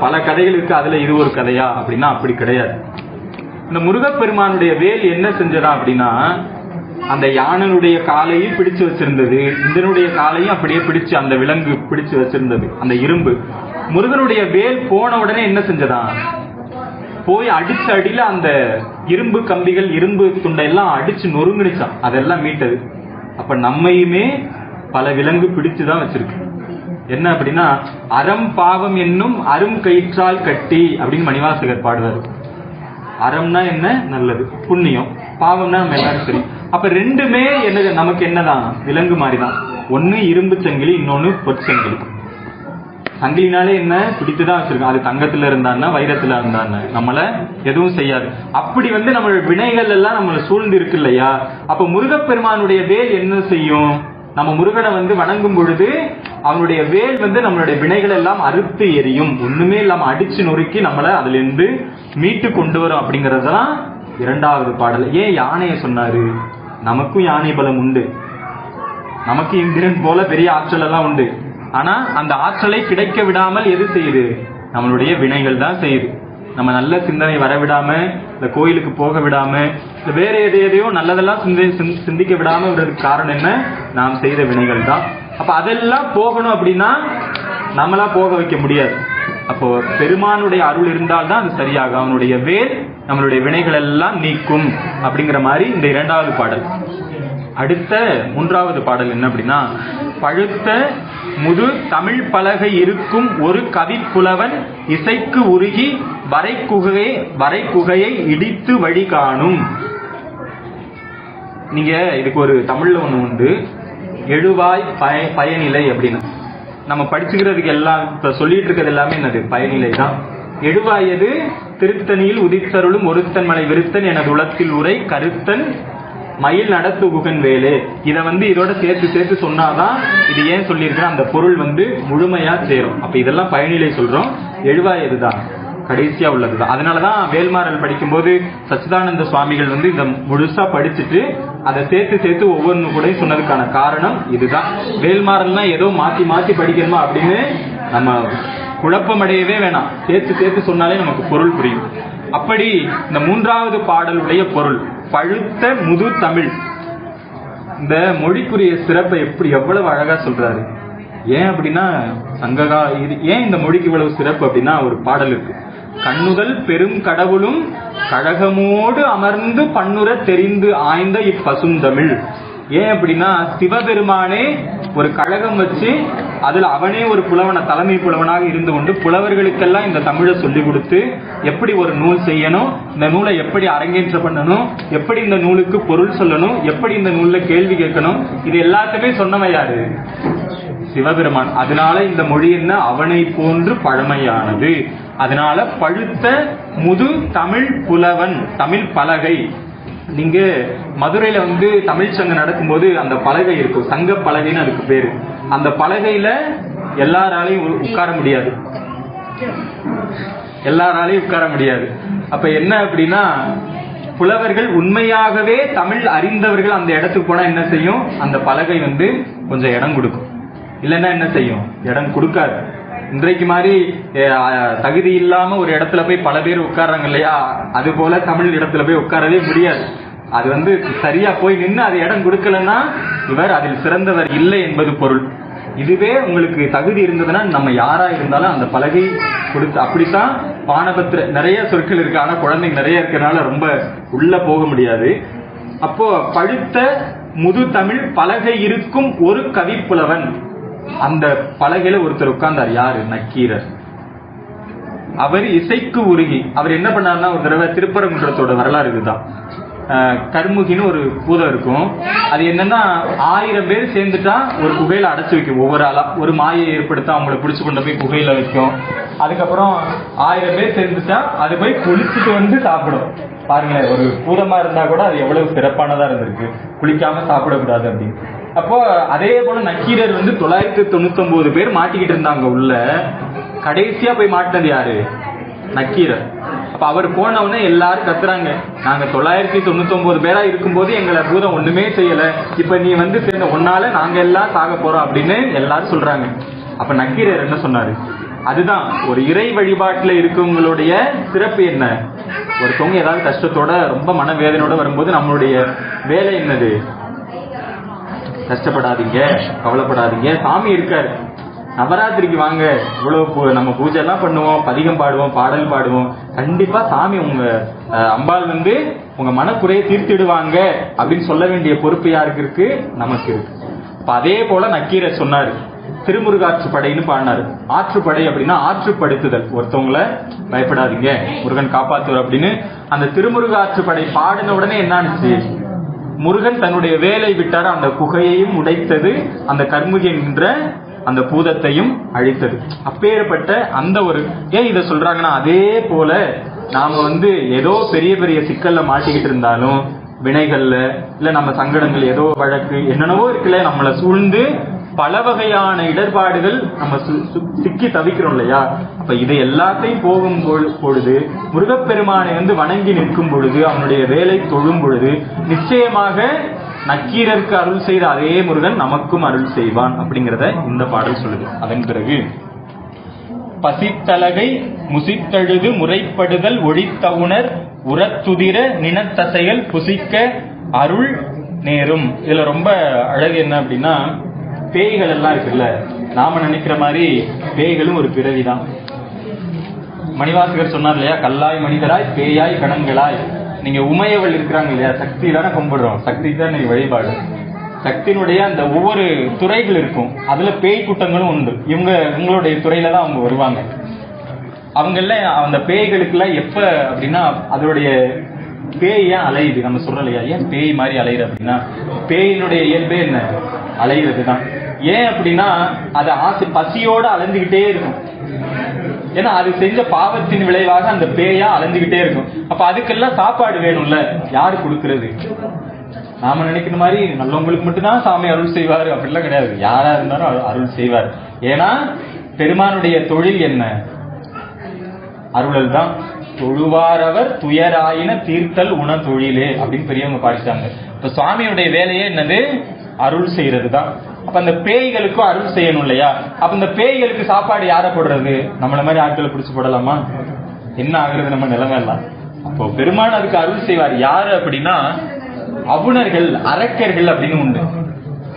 பல கதைகள் இருக்கு, அதுல இது ஒரு கதையா அப்படின்னா அப்படி கிடையாது. இந்த முருகப்பெருமானுடைய வேல் என்ன செஞ்சதா அப்படின்னா, அந்த யானையுடைய காலையும் பிடிச்சு வச்சிருந்தது, இந்திரனுடைய காலையும் அப்படியே பிடிச்சு அந்த விலங்கு பிடிச்சு வச்சிருந்தது. அந்த இரும்பு முருகனுடைய வேல் போன உடனே என்ன செஞ்சதா, போய் அடிச்ச அடியில அந்த இரும்பு கம்பிகள், இரும்பு துண்டையெல்லாம் அடிச்சு நொறுங்குனுச்சான், அதெல்லாம் மீட்டது. அப்ப நம்மையுமே பல விலங்கு பிடிச்சுதான் வச்சிருக்கு. என்ன அப்படின்னா, அறம் பாவம் என்னும் அரும் கயிற்றால் கட்டி அப்படின்னு மணிவாசகர் பாடுவார். அறம்னா என்ன? நல்லது, புண்ணியம். பாவம்னா நம்ம எல்லாரும் சரி. அப்ப ரெண்டுமே என்ன, நமக்கு என்னதான்? விலங்கு மாதிரிதான். ஒன்னு இரும்பு சங்கிலி, இன்னொன்னு பொற்சங்கிலி. சங்கிலினாலே என்ன? பிடித்துதான் வச்சிருக்கோம். அது தங்கத்துல இருந்தான்னா வைரத்துல இருந்தான்னு நம்மள எதுவும் செய்யாது. அப்படி நம்ம வினைகள் எல்லாம் நம்மள சூழ்ந்து இருக்கு இல்லையா. அப்ப முருகப்பெருமானுடைய வேல் என்ன செய்யும்? நம்ம முருகனை வணங்கும் பொழுது அவனுடைய வேல் நம்மளுடைய வினைகள் எல்லாம் அறுத்து எரியும், ஒண்ணுமே இல்லாம அடிச்சு நொறுக்கி நம்மள அதுல இருந்து மீட்டு கொண்டு வரும் அப்படிங்கறதுதான் இரண்டாவது பாடல். ஏன் யானையை சொன்னாரு? நமக்கும் யானை பலம் உண்டு, நமக்கு இந்திரன் போல பெரிய ஆற்றல் எல்லாம் உண்டு. ஆனா அந்த ஆற்றலை கிடைக்க விடாமல் எது செய்யுது? நம்மளுடைய வினைகள் தான் செய்யுது. நம்ம நல்ல சிந்தனை வரவிடாம, இந்த கோயிலுக்கு போக விடாம, வேற எதையோ நல்லதெல்லாம் சிந்திக்க விடாம விடுறதுக்கு காரணம் என்ன? நாம் செய்த வினைகள் தான். அப்ப அதெல்லாம் போகணும் அப்படின்னா நம்மளா போக வைக்க முடியாது. அப்போ பெருமானுடைய அருள் இருந்தால்தான் அது சரியாகும். அவனுடைய வேல் நம்மளுடைய வினைகள் எல்லாம் நீக்கும் அப்படிங்கிற மாதிரி இந்த இரண்டாவது பாடல். அடுத்த மூன்றாவது பாடல் என்ன அப்படின்னா, பழுத்த முது தமிழ் பலகை இருக்கும் ஒரு கவி புலவன் இசைக்கு உருகி வரைக்குகையை இடித்து வழி காணும். நீங்க இதுக்கு ஒரு தமிழ்ல ஒண்ணு உண்டு, எழுவாய் பயனிலை அப்படின்னு. நம்ம படிச்சுக்கிறதுக்கு எல்லாம் இப்ப சொல்லிட்டு இருக்கிறது எல்லாமே என்னது? பயனிலை தான். எழுவாயது திருத்தணியில் உதித்தருளும் ஒருத்தன் மலை விருத்தன் எனது உளத்தில் உரை கருத்தன் மயில் நடத்து குகன் வேலே. இத இதோட சேர்த்து சொன்னாதான் இது ஏன் சொல்லியிருக்கிற அந்த பொருள் முழுமையா சேரும். அப்ப இதெல்லாம் பயனிலை சொல்றோம், எழுவாயதுதான் கடைசியா உள்ளதுதான். அதனாலதான் வேல்மாறல் படிக்கும் போது சச்சிதானந்த சுவாமிகள் இந்த முழுசா படிச்சுட்டு அதை சேர்த்து ஒவ்வொன்னு கூட சொன்னதுக்கான காரணம் இதுதான். வேல்மாறல்னா ஏதோ மாத்தி படிக்கணுமா அப்படின்னு நம்ம குழப்பம் அடையவே வேணாம், சேர்த்து சொன்னாலே நமக்கு பொருள் புரியும். அப்படி இந்த மூன்றாவது பாடலுடைய பொருள் பழுத்த முது தமிழ். இந்த மொழிக்குரிய சிறப்பை எவ்வளவு அழகா சொல்றாரு. ஏன் அப்படின்னா சங்ககா ஏன் இந்த மொழிக்கு இவ்வளவு சிறப்பு அப்படின்னா, ஒரு பாடல் இருக்கு, கண்ணுதல் பெரும் கடவுளும் கழகமோடு அமர்ந்து பண்ணுற தெரிந்து ஆய்ந்த இப்பசுந்தமிழ். ஏன் அப்படின்னா சிவபெருமானே ஒரு கழகம் வச்சு அதுல அவனே ஒரு புலவன, தலைமை புலவனாக இருந்து கொண்டு புலவர்களுக்கெல்லாம் இந்த தமிழை சொல்லி கொடுத்து எப்படி ஒரு நூல் செய்யணும், இந்த நூலை எப்படி அரங்கேற்ற பண்ணணும், எப்படி இந்த நூலுக்கு பொருள் சொல்லணும், எப்படி இந்த நூல்ல கேள்வி கேட்கணும், இது எல்லாத்தையுமே சொன்னவன் யாரு? சிவபெருமான். அதனால இந்த மொழி என்ன? அவனை போன்று பழமையானது. அதனால பழுத்த முது தமிழ் புலவன், தமிழ் பலகை. நீங்க மதுரையில தமிழ் சங்கம் நடக்கும்போது அந்த பலகை இருக்கும், சங்க பலகைன்னு அதுக்கு பேரு. அந்த பலகையில எல்லாராலையும் உட்கார முடியாது, அப்ப என்ன அப்படின்னா, புலவர்கள் உண்மையாகவே தமிழ் அறிந்தவர்கள் அந்த இடத்துக்கு போனா என்ன செய்யும்? அந்த பலகை கொஞ்சம் இடம் கொடுக்கும். இல்லைன்னா என்ன செய்யும்? இடம் கொடுக்காது. இன்றைக்கு மாதிரி தகுதி இல்லாம ஒரு இடத்துல போய் பல பேர் உட்கார்றாங்க இல்லையா, அது போல தமிழ் இடத்துல போய் உட்காரவே முடியாது. அது சரியா போய் நின்று அது இடம் கொடுக்கலன்னா இவர் அதில் சிறந்தவர் இல்லை என்பது பொருள். இதுவே உங்களுக்கு தகுதி இருந்ததுன்னா நம்ம யாரா இருந்தாலும் அந்த பலகை கொடுத்து, அப்படித்தான் பானபத்திர நிறைய சொற்கள் இருக்கு. ஆனா குழந்தைங்க நிறைய இருக்கனால ரொம்ப உள்ள போக முடியாது. அப்போ பழுத்த முது தமிழ் பலகை இருக்கும் ஒரு கவிப்புலவன், அந்த பலகையில ஒருத்தர் உட்கார்ந்தார். யாரு? நக்கீரர். அவர் இசைக்கு உருகி அவர் என்ன பண்ணாருன்னா, ஒரு தடவை திருப்பரங்குன்றத்தோட வரலாறு இதுதான். கருமுகின்னு ஒரு பூதம் இருக்கும். அது என்னன்னா 1000 பேர் சேர்ந்துட்டா ஒரு குகையில அடைச்சு வைக்கும். ஒவ்வொரு ஆளா ஒரு மாயை ஏற்படுத்த அவங்களை பிடிச்சு கொண்டு போய் குகையில வைக்கும். அதுக்கப்புறம் 1000 பேர் சேர்ந்துட்டா அது போய் குளிச்சுட்டு சாப்பிடும். பாருங்களேன், ஒரு பூதமா இருந்தா கூட அது எவ்வளவு சிறப்பானதா இருந்திருக்கு, குளிக்காம சாப்பிடக்கூடாது அப்படின்னு. அப்போ அதே போல நக்கீரர் 999 பேர் மாட்டிக்கிட்டு இருந்தாங்க உள்ள. கடைசியா போய் மாட்டினது யாரு? நக்கீரர். அப்ப அவர் போனவனே எல்லாரும் கத்துறாங்க, நாங்க 999 பேரா இருக்கும்போது எங்களை பூதம் ஒண்ணுமே செய்யல, இப்ப நீ சேர்ந்த ஒன்னால நாங்க எல்லாம் சாக போறோம் அப்படின்னு எல்லாரும் சொல்றாங்க. அப்ப நக்கீரர் என்ன சொன்னாரு? அதுதான் ஒரு இறை வழிபாட்டுல இருக்கவங்களுடைய சிறப்பு என்ன? ஒருத்தவங்க ஏதாவது கஷ்டத்தோட ரொம்ப மனவேதனையோட வரும்போது நம்மளுடைய வேலை என்னது? கஷ்டப்படாதீங்க, கவலைப்படாதீங்க, சாமி இருக்காரு. நவராத்திரிக்கு வாங்க, இவ்வளவு நம்ம பூஜை எல்லாம் பண்ணுவோம், பதிகம் பாடுவோம், பாடல் பாடுவோம். கண்டிப்பா சாமி உங்க அம்பாள் உங்க மனக்குறையை தீர்த்திடுவாங்க அப்படின்னு சொல்ல வேண்டிய பொறுப்பு யாருக்கு இருக்கு? நமக்கு இருக்கு. அதே போல நக்கீரர் சொன்னாரு, திருமுருகாற்றுப்படைன்னு பாடினாரு. ஆற்றுப்படை அப்படின்னா ஆற்றுப்படுத்துதல். ஒருத்தவங்களை பயப்படாதீங்க, முருகன் காப்பாத்துவார் அப்படின்னு. அந்த திருமுருகாற்றுப்படை பாடின உடனே என்னாச்சு? முருகன் தன்னுடைய வேலை விட்டார். அந்த குகையையும் உடைத்தது, அந்த கர்முகி என்கின்ற அந்த பூதத்தையும் அழித்தது. அப்பேற்பட்ட அந்த ஒரு ஏன் இதை சொல்றாங்கன்னா, அதே போல நாம ஏதோ பெரிய பெரிய சிக்கல்ல மாட்டிக்கிட்டு இருந்தாலும், வினைகள்ல இல்ல நம்ம சங்கடங்கள் ஏதோ வழக்கு என்னென்னவோ இருக்குல்ல, நம்மளை சூழ்ந்து பல வகையான இடர்பாடுகள் நம்ம சிக்கி தவிக்கிறோம் இல்லையா. அப்ப இதை எல்லாத்தையும் போகும் பொழுது, முருகப்பெருமானை வணங்கி நிற்கும் பொழுது, அவனுடைய வேலை தொழும் பொழுது, நிச்சயமாக நக்கீரருக்கு அருள் செய்த அதே முருகன் நமக்கும் அருள் செய்வான் அப்படிங்கறத இந்த பாடல் சொல்லுது. அதன் பிறகு பசித்தலகை முசித்தழுது முறைப்படுதல் ஒழித்தவுணர் உரத்துதிர நினத்தசைகள் புசிக்க அருள் நேரும். இதுல ரொம்ப அழகு என்ன அப்படின்னா, பேய்கள் எல்லாம் இருக்குல்ல, நாம நினைக்கிற மாதிரி பேய்களும் ஒரு பிறவிதான். மணிவாசகர் சொன்னார் இல்லையா, கல்லாய் மனிதராய் பேயாய் கணங்களாய். நீங்க உமையவள் இருக்கிறாங்க இல்லையா, சக்தி தானே கும்பிடுறோம், சக்தி தான் நீங்க வழிபாடு. சக்தியினுடைய அந்த ஒவ்வொரு துறைகள் இருக்கும், அதுல பேய் கூட்டங்களும் உண்டு. உங்களுடைய துறையில தான் அவங்க வருவாங்க. அவங்கள அந்த பேய்களுக்குலாம் எப்ப அப்படின்னா, அதனுடைய பேய் ஏன் அலையுது நம்ம சொல்றோம் இல்லையா, ஏன் பேய் மாதிரி அலையுது அப்படின்னா, பேயினுடைய இயல்பே என்ன? அலைகிறது தான். ஏன் அப்படின்னா, அது பசியோட அலைஞ்சுக்கிட்டே இருக்கும். ஏன்னா அது செஞ்ச பாவத்தின் விளைவாக அந்த பேயா அலைஞ்சுக்கிட்டே இருக்கும். அப்ப அதுக்கெல்லாம் சாப்பாடு வேணும்ல, யாரு கொடுக்கறது? நாம நினைக்கிற மாதிரி நல்லவங்களுக்கு மட்டும்தான் சாமி அருள் செய்வாரு அப்படிலாம் கிடையாது. யாரா இருந்தாலும் அருள் செய்வார். ஏன்னா பெருமானுடைய தொழில் என்ன? அருளல் தான். தொழுவாரவர் துயராயின தீர்த்தல் உண தொழிலே அப்படின்னு பெரியவங்க பாடிட்டாங்க. இப்ப சுவாமியுடைய வேலையே என்னது? அருள் செய்யறது தான். அப்ப அந்த பேய்களுக்கும் அருள் செய்யணும் இல்லையா. அப்ப இந்த பேய்களுக்கு சாப்பாடு யார போடுறது? நம்மள மாதிரி ஆட்களை பிடிச்சு போடலாமா? என்ன ஆகுறது நம்ம நிலைமை எல்லாம். அப்போ பெருமான் அதுக்கு அருள் செய்வார். யாரு அப்படின்னா, அவுணர்கள், அரக்கர்கள் அப்படின்னு உண்டு.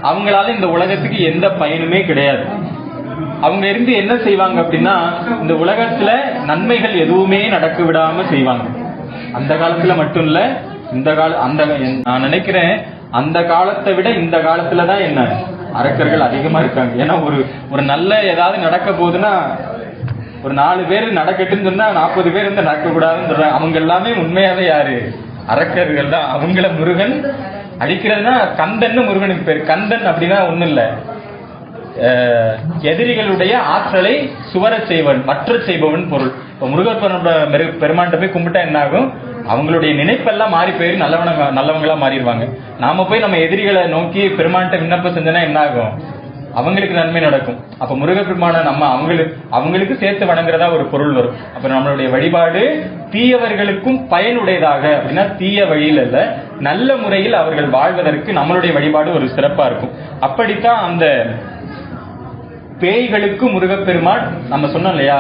அவங்களால இந்த உலகத்துக்கு எந்த பயனுமே கிடையாது. அவங்க இருந்து என்ன செய்வாங்க அப்படின்னா, இந்த உலகத்துல நன்மைகள் எதுவுமே நடக்க விடாம செய்வாங்க. அந்த காலத்துல மட்டும் இல்ல, இந்த நான் நினைக்கிறேன் அந்த காலத்தை விட இந்த காலத்துலதான் என்ன அரக்கர்கள் அதிகமா இருக்காங்க. ஏன்னா ஒரு நல்ல ஏதாவது நடக்க போகுதுன்னா, ஒரு 4 பேர் நடக்கட்டுன்னு சொன்னா 40 பேர் நடக்க கூடாதுன்னு சொல்றாங்க. அவங்க எல்லாமே உண்மையாவே யாரு? அரக்கர்கள் தான். அவங்கள முருகன் அடிக்கிறதுனா, கந்தன்னு முருகனுக்கு பேரு. கந்தன் அப்படின்னா ஒண்ணு இல்ல, எதிரிகளுடைய ஆற்றலை சுவர செய்வன், மற்ற செய்பவன் பொருள். இப்ப முருகர் பெருமான்ட்ட போய் கும்பிட்டா என்ன ஆகும்? அவங்களுடைய நினைப்பெல்லாம் மாறி போயிரு, நல்லவங்களா மாறிடுவாங்க. நாம போய் நம்ம எதிரிகளை நோக்கி பெருமான்ட்ட விண்ணப்பம் செஞ்சோன்னா என்ன ஆகும்? அவங்களுக்கு நன்மை நடக்கும். அப்ப முருகப்பெருமான நம்ம அவங்களுக்கு சேர்த்து வணங்குறதா ஒரு பொருள் வரும். அப்ப நம்மளுடைய வழிபாடு தீயவர்களுக்கும் பயனுடையதாக, அப்படின்னா தீய வழியில் அல்ல, நல்ல முறையில் அவர்கள் வாழ்வதற்கு நம்மளுடைய வழிபாடு ஒரு சிறப்பா இருக்கும். அப்படித்தான் அந்த பேய்களுக்கு முருகப்பெருமான் நம்ம சொன்னோம் இல்லையா,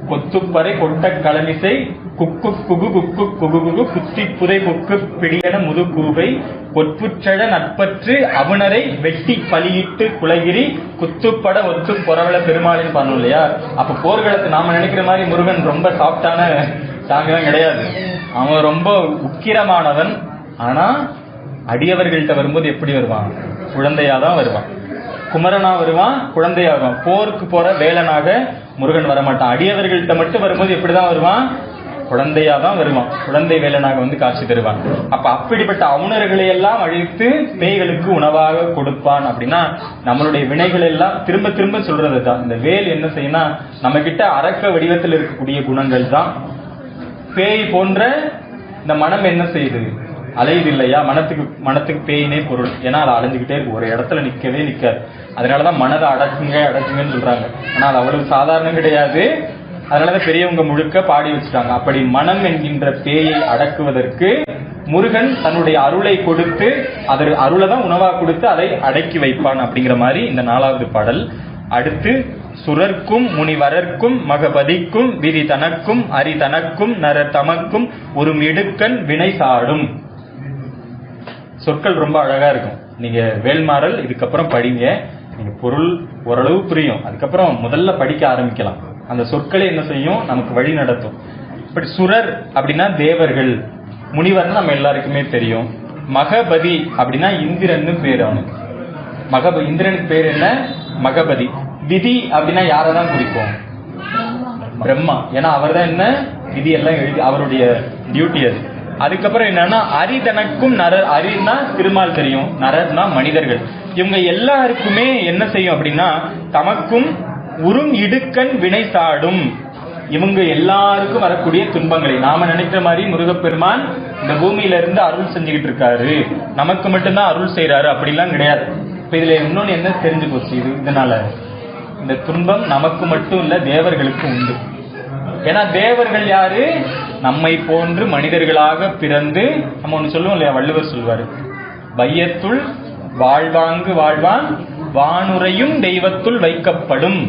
கொத்துப்பறை கொட்ட களமிசை குக்கு குகு குக்கு குகு குகு குத்தி புதை குக்கு பிடியன முதுகூகை கொற்புற்றழ நட்பற்று அவுணரை வெட்டி பலியிட்டு குலகிரி குத்துப்பட ஒத்து பொறவள பெருமாளின்னு பண்ணோம் இல்லையா. அப்ப போர்க்களத்து நாம நினைக்கிற மாதிரி முருகன் ரொம்ப சாஃப்டான சாங்கெல்லாம் கிடையாது. அவன் ரொம்ப உக்கிரமானவன். ஆனா அடியவர்கள்ட்ட வரும்போது எப்படி வருவான்? குழந்தையாதான் வருவான். குமரனா வருவான், குழந்தையா வருவான். போருக்கு போற வேலனாக முருகன் வரமாட்டான். அடியவர்கள்ட்ட மட்டும் வரும்போது எப்படிதான் வருவான்? குழந்தையா தான் வருவான். குழந்தை வேலனாக வந்து காட்சி தருவான். அப்ப அப்படிப்பட்ட அவுணர்களை எல்லாம் அழித்து பேய்களுக்கு உணவாக கொடுப்பான். அப்படின்னா நம்மளுடைய வினைகள் எல்லாம் திரும்ப திரும்ப சொல்றது தான். இந்த வேல் என்ன செய்யணும், நம்ம கிட்ட அரக்க வடிவத்தில் இருக்கக்கூடிய குணங்கள் தான். பேய் போன்ற இந்த மனம் என்ன செய்யுது? அலையுது இல்லையா. மனத்துக்கு பேயினே பொருள். ஏன்னா அதை அலைஞ்சுக்கிட்டே இருக்கு, ஒரு இடத்துல நிக்கவே நிக்காது. அதனாலதான் மனதை அடக்குங்கன்னு சொல்றாங்க. ஆனா அது அவ்வளவு சாதாரணம் கிடையாது. அதனாலதான் பெரியவங்க முழுக்க பாடி வச்சுட்டாங்க. அப்படி மனம் என்கின்ற பேயை அடக்குவதற்கு முருகன் தன்னுடைய அருளை கொடுத்து, அருளை தான் உணவா கொடுத்து அதை அடக்கி வைப்பான் அப்படிங்கிற மாதிரி இந்த 4வது பாடல். அடுத்து சுரர்க்கும் முனிவரர்க்கும் மகபதிக்கும் விதி தனக்கும் அரி தனக்கும் நர தமக்கும் ஒரு மிடுக்கன் வினை சாடும். சொற்கள் ரொம்ப அழகா இருக்கும். நீங்க வேல்மாறல் இதுக்கப்புறம் படிங்க, நீங்க பொருள் ஓரளவு புரியும். அதுக்கப்புறம் முதல்ல படிக்க ஆரம்பிக்கலாம். அந்த சொற்களை என்ன செய்யும், நமக்கு வழி நடத்தும். இப்படி சுரர் அப்படின்னா தேவர்கள், முனிவர்னு நம்ம எல்லாருக்குமே தெரியும். மகபதி அப்படின்னா இந்திரன்னு பேர் அவனுக்கு. இந்திரனுக்கு பேர் என்ன? மகபதி. விதி அப்படின்னா யாரதான் குறிக்கும்? பிரம்மா. ஏன்னா அவர் தான் என்ன விதி எல்லாம் எழுதி, அவருடைய டியூட்டி அது. அதுக்கப்புறம் என்னன்னா அரிதனக்கும் நரர். அரின்னா திருமால் தெரியும், நரர்னா மனிதர்கள். இவங்க எல்லாருக்குமே என்ன செய்யும் அப்படின்னா தமக்கும் உறும் இடுக்கண் வினை சாடும். இவங்க எல்லாருக்கும் வரக்கூடிய துன்பங்களை நாம நினைக்கிற மாதிரி முருகப்பெருமான் இந்த பூமியில இருந்து அருள் செஞ்சுக்கிட்டு இருக்காரு, நமக்கு மட்டும்தான் அருள் செய்யறாரு அப்படிலாம் கிடையாது. இப்ப இதுல இன்னொன்னு என்ன தெரிஞ்சு போச்சு, இதனால இந்த துன்பம் நமக்கு மட்டும் இல்ல, தேவர்களுக்கும் உண்டு. ஏன்னா தேவர்கள் யாரு? நம்மை போன்று மனிதர்களாக பிறந்து, நம்ம ஒண்ணு சொல்லுவோம் இல்லையா, வள்ளுவர் சொல்வாரு, வையத்துள் வாழ்வாங்கு வாழ்வான் வானுரையும் தெய்வத்துள் வைக்கப்படும்.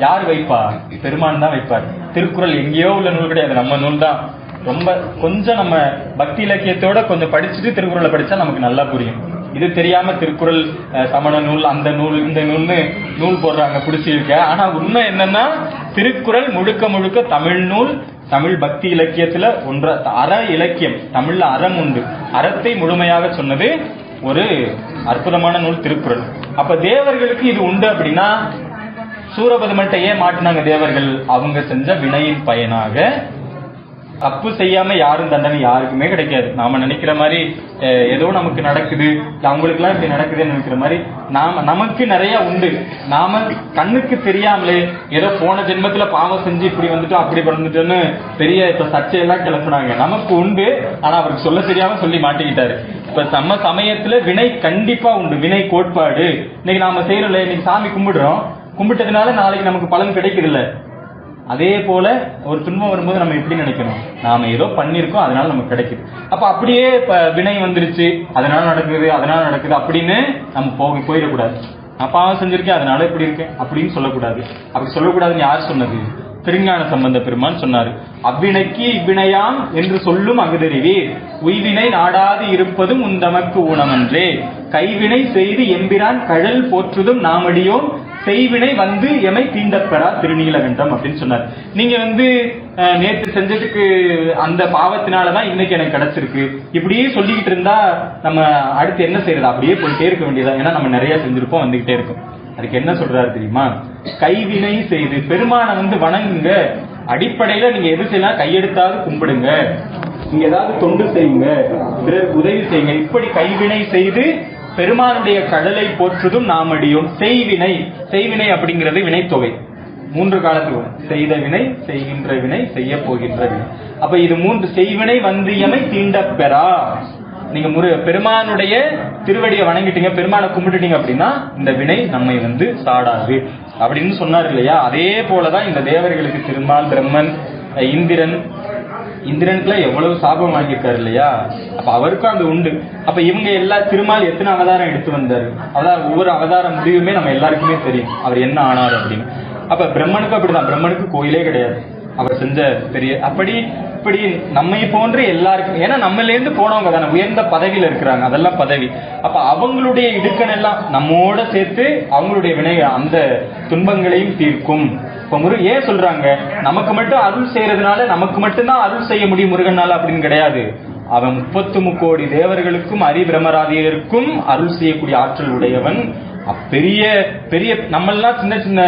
யார் வைப்பார்? பெருமான் தான் வைப்பார். திருக்குறள் எங்கேயோ உள்ள நூல் கிடையாது, நம்ம நூல் தான். ரொம்ப கொஞ்சம் நம்ம பக்தி இலக்கியத்தோட கொஞ்சம் படிச்சுட்டு திருக்குறளை படிச்சா நமக்கு நல்லா புரியும். இது தெரியாம திருக்குறள் சமண நூல், அந்த நூல், இந்த நூல்னு நூல் போடுறாங்க, பிடிச்சிருக்க. ஆனா உண்மை என்னன்னா திருக்குறள் முழுக்க முழுக்க தமிழ் நூல். தமிழ் பக்தி இலக்கியத்துல அற இலக்கியம். தமிழ்ல அறம் உண்டு. அறத்தை முழுமையாக சொன்னது ஒரு அற்புதமான நூல் திருக்குறள். அப்ப தேவர்களுக்கு இது உண்டு. அப்படின்னா சூரபதுமன்ட்ட ஏன் மாட்டினாங்க தேவர்கள்? அவங்க செஞ்ச வினையின் பயனாக. தப்பு செய்யாம யாரும் தண்டனை யாருக்குமே கிடைக்காது. நாம நினைக்கிற மாதிரி ஏதோ நமக்கு நடக்குது, அவங்களுக்கு எல்லாம் இப்படி நடக்குதுன்னு நினைக்கிற மாதிரி நமக்கு நிறைய உண்டு. நாம கண்ணுக்கு தெரியாமலே ஏதோ போன ஜென்மத்துல பாவம் செஞ்சு இப்படி வந்துட்டோம் அப்படி வந்துட்டோன்னு பெரிய இப்ப சர்ச்சையெல்லாம் கிளப்புனாங்க. நமக்கு உண்டு, ஆனா அவருக்கு சொல்ல தெரியாம சொல்லி மாட்டிக்கிட்டாரு. இப்ப நம்ம சமயத்துல வினை கண்டிப்பா உண்டு. வினை கோட்பாடு இன்னைக்கு நாம செய்யறோம்ல, இன்னைக்கு சாமி கும்பிடுறோம், கும்பிட்டதுனால நாளைக்கு நமக்கு பலன் கிடைக்குது இல்ல. அதே போல ஒரு துன்பம் வரும்போது நம்ம எப்படி நினைக்கணும், நாம ஏதோ பண்ணிருக்கோம் அதனால நமக்கு கிடைக்குது. அப்ப அப்படியே வினை வந்துருச்சு அதனால நடக்குது அப்படின்னு நம்ம போயிடக்கூடாது. நான் பாவம் செஞ்சிருக்கேன் அதனால இப்படி இருக்கேன் அப்படின்னு சொல்லக்கூடாது. அப்படி சொல்லக்கூடாதுன்னு யார் சொன்னது? திருஞான சம்பந்த பெருமான் சொன்னாரு. அவ்வினைக்கு இவ்வினையாம் என்று சொல்லும் அகுதறிவீர், உய்வினை நாடாது இருப்பதும் உந்தமக்கு ஊனமன்றே, கைவினை செய்து எம்பிரான் கழல் போற்றுதும் நாமடியோம், செய்வினை வந்து எமை தீண்டப்பெறா திருநீலகண்டம் அப்படின்னு சொன்னார். நீங்க நேற்று செஞ்சதுக்கு அந்த பாவத்தினாலதான் இன்னைக்கு எனக்கு கிடைச்சிருக்கு இப்படியே சொல்லிக்கிட்டு இருந்தா நம்ம அடுத்து என்ன செய்யறது? அப்படியே போயிட்டே இருக்க வேண்டியதா. ஏன்னா நம்ம நிறைய செஞ்சிருப்போம், வந்துகிட்டே இருக்கும். அதுக்கு என்ன சொல்றாரு தெரியுமா? கைவினை செய்து பெருமானை வணங்குங்க. அடிப்படையில நீங்க எது செய்யலாம், கையெடுத்தாவது கும்பிடுங்க, நீங்க ஏதாவது தொண்டு செய்யுங்க, பிறருக்கு உதவி செய்யுங்க. இப்படி கைவினை செய்து பெருமானுடைய கடலை போற்றுதும் நாமடியும். செய்வினை அப்படிங்கிறது வினைத்தொகை. 3 காலத்துக்கு செய்த வினை, செய்கின்ற வினை, செய்ய போகின்ற வினை. அப்ப இது 3 செய்வினை வந்தியமை தீண்டப்பெறா. நீங்க பெருமானுடைய திருவடியை வணங்கிட்டீங்க, பெருமானை கும்பிட்டுட்டீங்க அப்படின்னா இந்த வினை நம்மை சாடாது அப்படின்னு சொன்னார் இல்லையா. அதே போலதான் இந்த தேவர்களுக்கு திருமால், பிரம்மன், இந்திரன் இந்திரனுக்குலாம் எவ்வளவு சாபம் வாங்கியிருக்காரு இல்லையா, அப்ப அவருக்கும் அது உண்டு. அப்ப இவங்க எல்லா திருமால் எத்தனை அவதாரம் எடுத்து வந்தாரு, அதாவது ஒவ்வொரு அவதார முடிவுமே நம்ம எல்லாருக்குமே தெரியும் அவர் என்ன ஆனார் அப்படின்னு. அப்ப பிரம்மனுக்கு அப்படிதான், பிரம்மனுக்கு கோயிலே கிடையாது, அவர் செஞ்ச பெரிய அப்படி இப்படி நம்மை போன்று எல்லாருக்கும், ஏன்னா நம்மள இருந்து போனவங்க தானே உயர்ந்த பதவியில இருக்கிறாங்க, அதெல்லாம் பதவி. அப்ப அவங்களுடைய இடுக்கன் எல்லாம் நம்மோட சேர்த்து அவங்களுடைய வினை அந்த துன்பங்களையும் தீர்க்கும். இப்ப ஏன் சொல்றாங்க நமக்கு மட்டும் அருள் செய்யறதுனால நமக்கு மட்டும்தான் அருள் செய்ய முடியும் முருகனால அப்படின்னு கிடையாது. அவன் 33 கோடி தேவர்களுக்கும் அரிபிரமராதியருக்கும் அருள் செய்யக்கூடிய ஆற்றல் உடையவன். பெரிய பெரிய நம்மெல்லாம் சின்ன சின்ன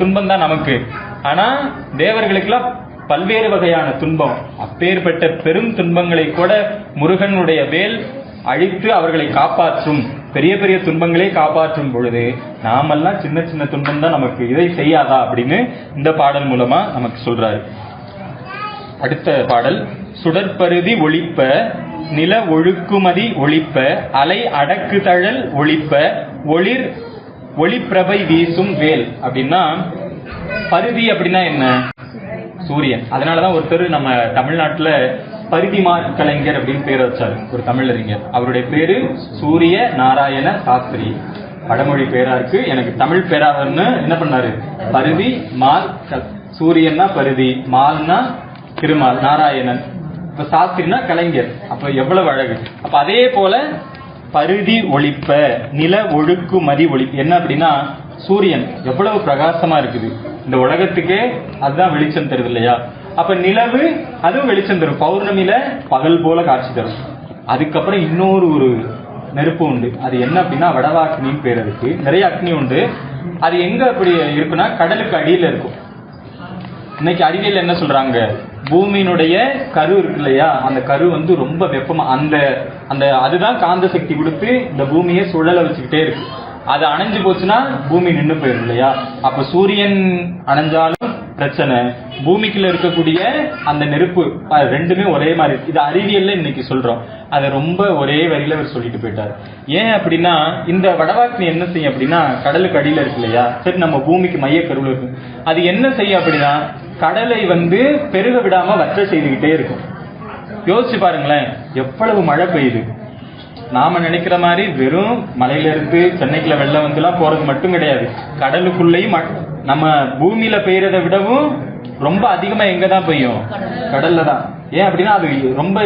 துன்பம் தான் நமக்கு, ஆனா தேவர்களுக்கெல்லாம் பல்வேறு வகையான துன்பம். அப்பேற்பட்ட பெரும் துன்பங்களை கூட முருகனுடைய வேல் அழித்து அவர்களை காப்பாற்றும், பெரிய பெரிய துன்பங்களை காப்பாற்றும் பொழுது நாமெல்லாம் சின்ன சின்ன துன்பம் தான் நமக்கு, இதை செய்யாதா அப்படின்னு இந்த பாடல் மூலமா நமக்கு சொல்றாரு. அடுத்த பாடல், சுடற்பருதி ஒளிப்ப நில ஒழுக்குமதி ஒளிப்ப அலை அடக்குதழல் ஒளிப்ப ஒளிர் ஒளிப்பிரபை வீசும் வேல். அப்படின்னா பருதி அப்படின்னா என்ன, சூரியன். அதனாலதான் ஒருத்தர் நம்ம தமிழ்நாட்டுல பருதிமார் கலைஞர் அப்படின்னு பேர் வச்சாரு, ஒரு தமிழறிஞர். அவருடைய பேரு சூரிய நாராயண சாஸ்திரி. வடமொழி பேரா இருக்கு, எனக்கு தமிழ் பேராவன்னு என்ன பண்ணாரு, பருதி மால். சூரியன்னா பருதி, மால்னா திருமால், நாராயணன், இப்ப சாஸ்திரினா கலைஞர். அப்ப எவ்வளவு அழகு. அப்ப அதே போல பருதி ஒளிப்ப நில ஒழுக்கு மதி ஒளிப்பு என்ன அப்படின்னா, சூரியன் எவ்வளவு பிரகாசமா இருக்குது, இந்த உலகத்துக்கே அதுதான் வெளிச்சம் தருது இல்லையா. அப்ப நிலவு அதுவும் வெளிச்சம் தரும், பௌர்ணமியில பகல் போல காட்சி தரும். அதுக்கப்புறம் இன்னொரு ஒரு நெருப்பு உண்டு, அது என்ன அப்படின்னா வடவாக்னின்னு பேர். அதுக்கு நிறைய அக்னி உண்டு. அது எங்க அப்படி இருக்குன்னா கடலுக்கு அடியில இருக்கும். இன்னைக்கு அறிவியல் என்ன சொல்றாங்க, பூமியினுடைய கரு இருக்கு இல்லையா, அந்த கரு வந்து ரொம்ப வெப்பமா, அந்த அந்த அதுதான் காந்த சக்தி கொடுத்து இந்த பூமியை சுழல வச்சுக்கிட்டே இருக்கு. அது அணைஞ்சு போச்சுன்னா பூமி நின்று போயிடும் இல்லையா. அப்ப சூரியன் அணைஞ்சாலும் பிரச்சனை, பூமிக்குள்ள இருக்கக்கூடிய அந்த நெருப்பு ரெண்டுமே ஒரே மாதிரி. இது அறிவியல்ல இன்னைக்கு சொல்றோம், அது ரொம்ப ஒரே வரியில அவர் சொல்லிட்டு போயிட்டார். ஏன் அப்படின்னா இந்த வடவாக்னி என்ன செய்யும் அப்படின்னா, கடலுக்கு அடியில இருக்கு இல்லையா, சரி நம்ம பூமிக்கு மைய கருவில் இருக்கு, அது என்ன செய்யும் அப்படின்னா கடலை வந்து பெருக விடாம வற்ற செய்துகிட்டே இருக்கும். யோசிச்சு பாருங்களேன், எவ்வளவு மழை பெய்யுது. நாம நினைக்கிற மாதிரி வெறும் மலையில இருந்து சென்னைக்குள்ள வெள்ளம் வந்துலாம் போறது மட்டும் கிடையாது, கடலுக்குள்ளேயும் நம்ம பூமியில பெய்யறதை விடவும் ரொம்ப அதிகமா எங்கதான் பெய்யும், கடல்ல தான். ஏன் அப்படின்னா அது ரொம்ப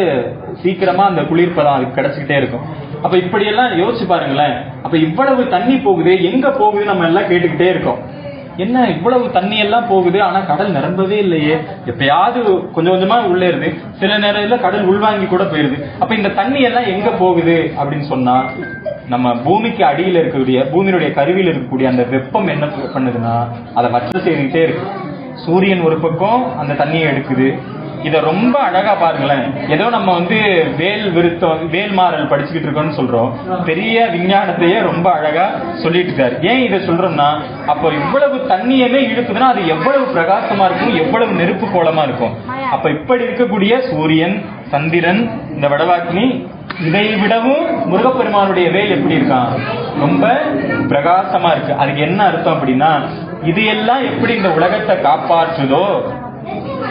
சீக்கிரமா அந்த குளிர்பதம் அதுக்கு கிடைச்சிக்கிட்டே இருக்கும். அப்ப இப்படி எல்லாம் யோசிச்சு பாருங்களேன். அப்ப இவ்வளவு தண்ணி போகுது, எங்க போகுது நம்ம எல்லாம் கேட்டுக்கிட்டே இருக்கோம். என்ன இவ்வளவு தண்ணி எல்லாம் போகுது, ஆனா கடல் நிரம்பவே இல்லையே, எப்பயாவது கொஞ்சம் கொஞ்சமா உள்ளே இருந்து சில நேரத்துல கடல் உள்வாங்கி கூட போயிருது. அப்ப இந்த தண்ணி எல்லாம் எங்க போகுது அப்படின்னு சொன்னா, நம்ம பூமிக்கு அடியில் இருக்கக்கூடிய பூமியினுடைய கருவியில் இருக்கக்கூடிய அந்த வெப்பம் என்ன பண்ணுதுன்னா அதை வற்ற செய்துகிட்டே இருக்கு. சூரியன் ஒரு பக்கம் அந்த தண்ணியை எடுக்குது. இத ரொம்ப அழகா பாருங்களேன், ஏதோ நம்ம வந்து வேல்மாறல் படிச்சுக்கிட்டு இருக்கோம்னு சொல்றோம், பெரிய விஞ்ஞானத்தையே ரொம்ப அழகா சொல்லிட்டு இருக்காரு. ஏன் இதை சொல்றோம்னா, அப்ப இவ்வளவு தண்ணியமே இழுக்குதுன்னா அது எவ்வளவு பிரகாசமா இருக்கும், எவ்வளவு நெருப்பு கோலமா இருக்கும். அப்ப இப்படி இருக்கக்கூடிய சூரியன், சந்திரன், இந்த வடவாக்னி, இதை விடவும் முருகப்பெருமானுடைய வேல் எப்படி இருக்கான், ரொம்ப பிரகாசமா இருக்கு. அதுக்கு என்ன அர்த்தம் அப்படின்னா, இது எல்லாம் எப்படி இந்த உலகத்தை காப்பாற்றுதோ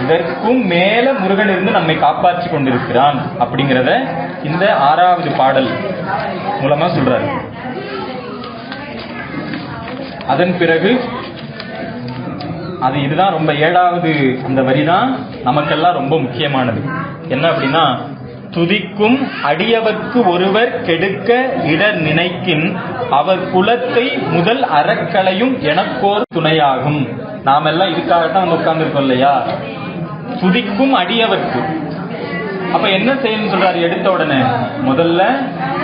இதற்கும் மேல முருகன் இருந்து நம்மை காப்பாற்றி கொண்டிருக்கிறான் அப்படிங்கிறத இந்த 6வது பாடல் மூலமா சொல்றாரு. அதன் பிறகு இதுதான் ரொம்ப 7வது அந்த வரிதான் நமக்கெல்லாம் ரொம்ப முக்கியமானது. என்ன அப்படின்னா, துதிக்கும் அடியவர்க்கு ஒருவர் கெடுக்க இடர் நினைக்கின் அவர் குலத்தை முதல் அறக்களையும் எனக்கோர் துணையாகும். நாம எல்லாம் இதுக்காகத்தான் வந்து உட்கார்ந்து இருக்கோம் இல்லையா. துதிக்கும் அடியவர்க்கு, அப்ப என்ன செய்யணும் சொல்றாரு, எடுத்த உடனே முதல்ல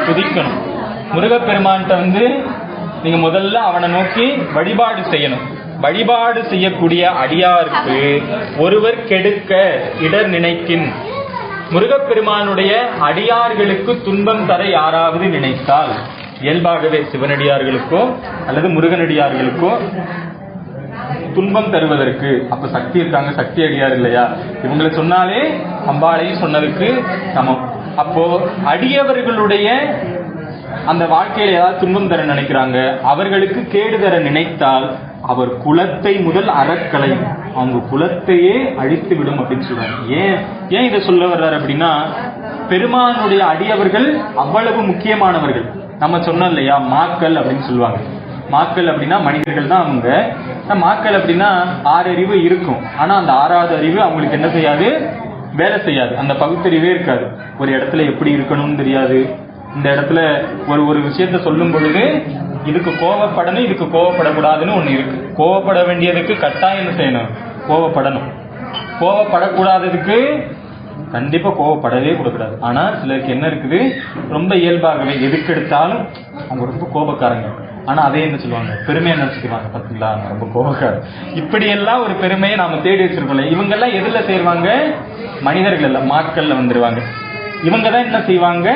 துதிக்கணும். முருகப்பெருமான்கிட்ட வந்து நீங்க முதல்ல அவனை நோக்கி வழிபாடு செய்யணும். வழிபாடு செய்யக்கூடிய அடியாருக்கு ஒருவர் கெடுக்க இடர் நினைக்கின், முருகப்பெருமானுடைய அடியார்களுக்கு துன்பம் தர யாராவது நினைத்தால், இயல்பாகவே சிவனடியார்களுக்கோ அல்லது முருகனடியார்களுக்கோ துன்பம் தருவதற்கு, அப்ப சக்தி இருக்காங்க, சக்தி அடியார் இல்லையா, இவங்களை சொன்னாலே அம்பாளையும் சொன்னதுக்கு சமம். அப்போ அடியவர்களுடைய அந்த வாழ்க்கையில ஏதாவது துன்பம் தர நினைக்கிறாங்க, அவர்களுக்கு கேடு தர நினைத்தால் அவர் குலத்தை முதல் அறக்கலை, அவங்க குலத்தையே அழித்து விடும் அப்படின்னு சொல்றாங்க. ஏன் இதை சொல்ல வர்றாரு அப்படின்னா, பெருமானுடைய அடியவர்கள் அவ்வளவு முக்கியமானவர்கள். நம்ம சொன்னோம் இல்லையா, மாக்கள் அப்படின்னு சொல்லுவாங்க. மாக்கள் அப்படின்னா மனிதர்கள் தான் அவங்க. மாக்கள் அப்படின்னா 6 அறிவு இருக்கும், ஆனா அந்த 6வது அறிவு அவங்களுக்கு என்ன செய்யாது, வேலை செய்யாது. அந்த பகுத்தறிவே இருக்காது. ஒரு இடத்துல எப்படி இருக்கணும்னு தெரியாது. இந்த இடத்துல ஒரு விஷயத்த சொல்லும் பொழுது இதுக்கு கோவப்படணும், இதுக்கு கோவப்படக்கூடாதுன்னு ஒண்ணு இருக்கு. கோவப்பட வேண்டியதுக்கு கட்டாயம் என்ன செய்யணும், கோவப்படணும். கோவப்படக்கூடாததுக்கு கண்டிப்பா கோவப்படவே கூடாது. ஆனா சிலருக்கு என்ன இருக்குது, ரொம்ப இயல்பாகவே எதுக்கு எடுத்தாலும் அவங்க ரொம்ப கோபக்காரங்க. ஆனா அதே என்ன சொல்லுவாங்க, பெருமையை நினைச்சுக்குவாங்க, பாத்தீங்களா ரொம்ப கோபக்காரர். இப்படி எல்லாம் ஒரு பெருமையை நாம தேடி வச்சிருக்கோம்ல. இவங்க எல்லாம் எதுல சேருவாங்க, மனிதர்கள் எல்லாம் மாட்கள்ல வந்துருவாங்க. இவங்க தான் என்ன செய்வாங்க,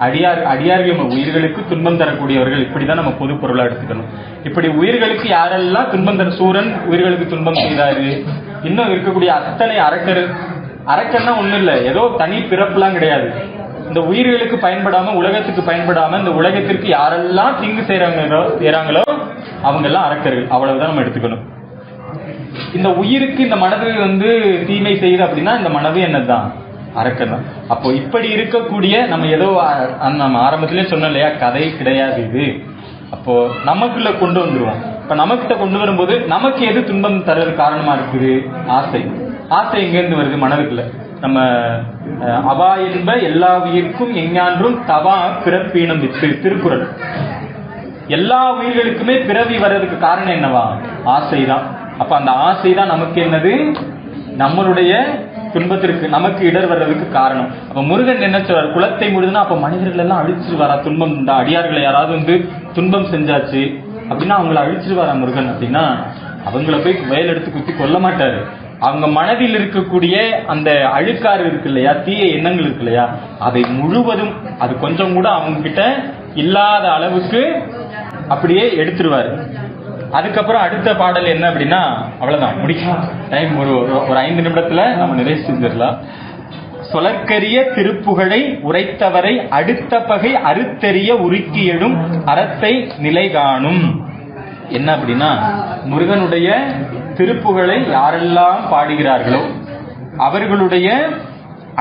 அடியார்கள் உயிர்களுக்கு துன்பம் தரக்கூடியவர்கள். இப்படிதான் நம்ம பொது பொருளா எடுத்துக்கணும். இப்படி உயிர்களுக்கு யாரெல்லாம் துன்பம் தர, சூரன் உயிர்களுக்கு துன்பம் செய்தாரு, இன்னும் இருக்கக்கூடிய அத்தனை அரக்கன்னா ஒண்ணும் இல்ல, ஏதோ தனி பிறப்புலாம் கிடையாது. இந்த உயிர்களுக்கு பயன்படாம, உலகத்துக்கு பயன்படாம, இந்த உலகத்திற்கு யாரெல்லாம் தீங்கு செய்யறாங்களோ அவங்க எல்லாம் அரக்கர்கள். அவ்வளவுதான் நம்ம எடுத்துக்கணும். இந்த உயிருக்கு இந்த மனது தீமை செய்யுது அப்படின்னா இந்த மனது என்னதான், அரக்கன் தான். அப்போ இப்படி இருக்கக்கூடிய நம்ம ஏதோ நம்ம ஆரம்பத்திலே சொன்னோம் இல்லையா, கதை கிடையாது இது. அப்போ நமக்குள்ள கொண்டு வந்துருவோம். இப்ப நமக்கிட்ட கொண்டு வரும்போது நமக்கு எது துன்பம் தர்றது காரணமா இருக்குது, ஆசை. ஆசை எங்க இருந்து வருது, மனதுக்குள்ள. நம்ம அவா என்ப எல்லா உயிர்க்கும் எஞ்ஞான்றும் தவா பிறப்பீனம் வித்து, திருக்குறள். எல்லா உயிர்களுக்குமே பிறவி வர்றதுக்கு காரணம் என்னவா, ஆசைதான். அப்ப அந்த ஆசைதான் நமக்கு என்னது, நம்மளுடைய துன்பத்திற்கு நமக்கு இடர் வர்றதுக்கு காரணம். அப்ப முருகன் என்ன சொல்றார், குலத்தை முழுதுனா அப்ப மனிதர்கள் எல்லாம் அழிச்சிட்டு வரா, துன்பம் இந்த அடியார்களை யாராவது துன்பம் செஞ்சாச்சு அப்படின்னா அவங்களை அழிச்சிட்டு வரா முருகன் அப்படின்னா, அவங்கள போய் வயல் எடுத்து குத்தி கொல்ல மாட்டாரு. அவங்க மனதில் இருக்கக்கூடிய அந்த அழுக்காறு இருக்கு இல்லையா, தீய எண்ணங்கள் இருக்கு இல்லையா, அதை முழுவதும் அது கொஞ்சம் கூட அவங்க கிட்ட இல்லாத அளவுக்கு அப்படியே எடுத்துருவாரு. அதுக்கப்புறம் அடுத்த பாடல் என்ன அப்படின்னா, அவ்வளவுதான், முடிக்கலாம். டைம் ஒரு 5 நிமிடத்துல நம்ம நிறைவு செஞ்சிடலாம். சொலற்கரிய திருப்புகழை உரைத்தவரை அடுத்த பகை அறுத்தெறிய உருக்கியடும் அறத்தை நிலை காணும். என்ன அப்படின்னா, முருகனுடைய திருப்புகழை யாரெல்லாம் பாடுகிறார்களோ அவர்களுடைய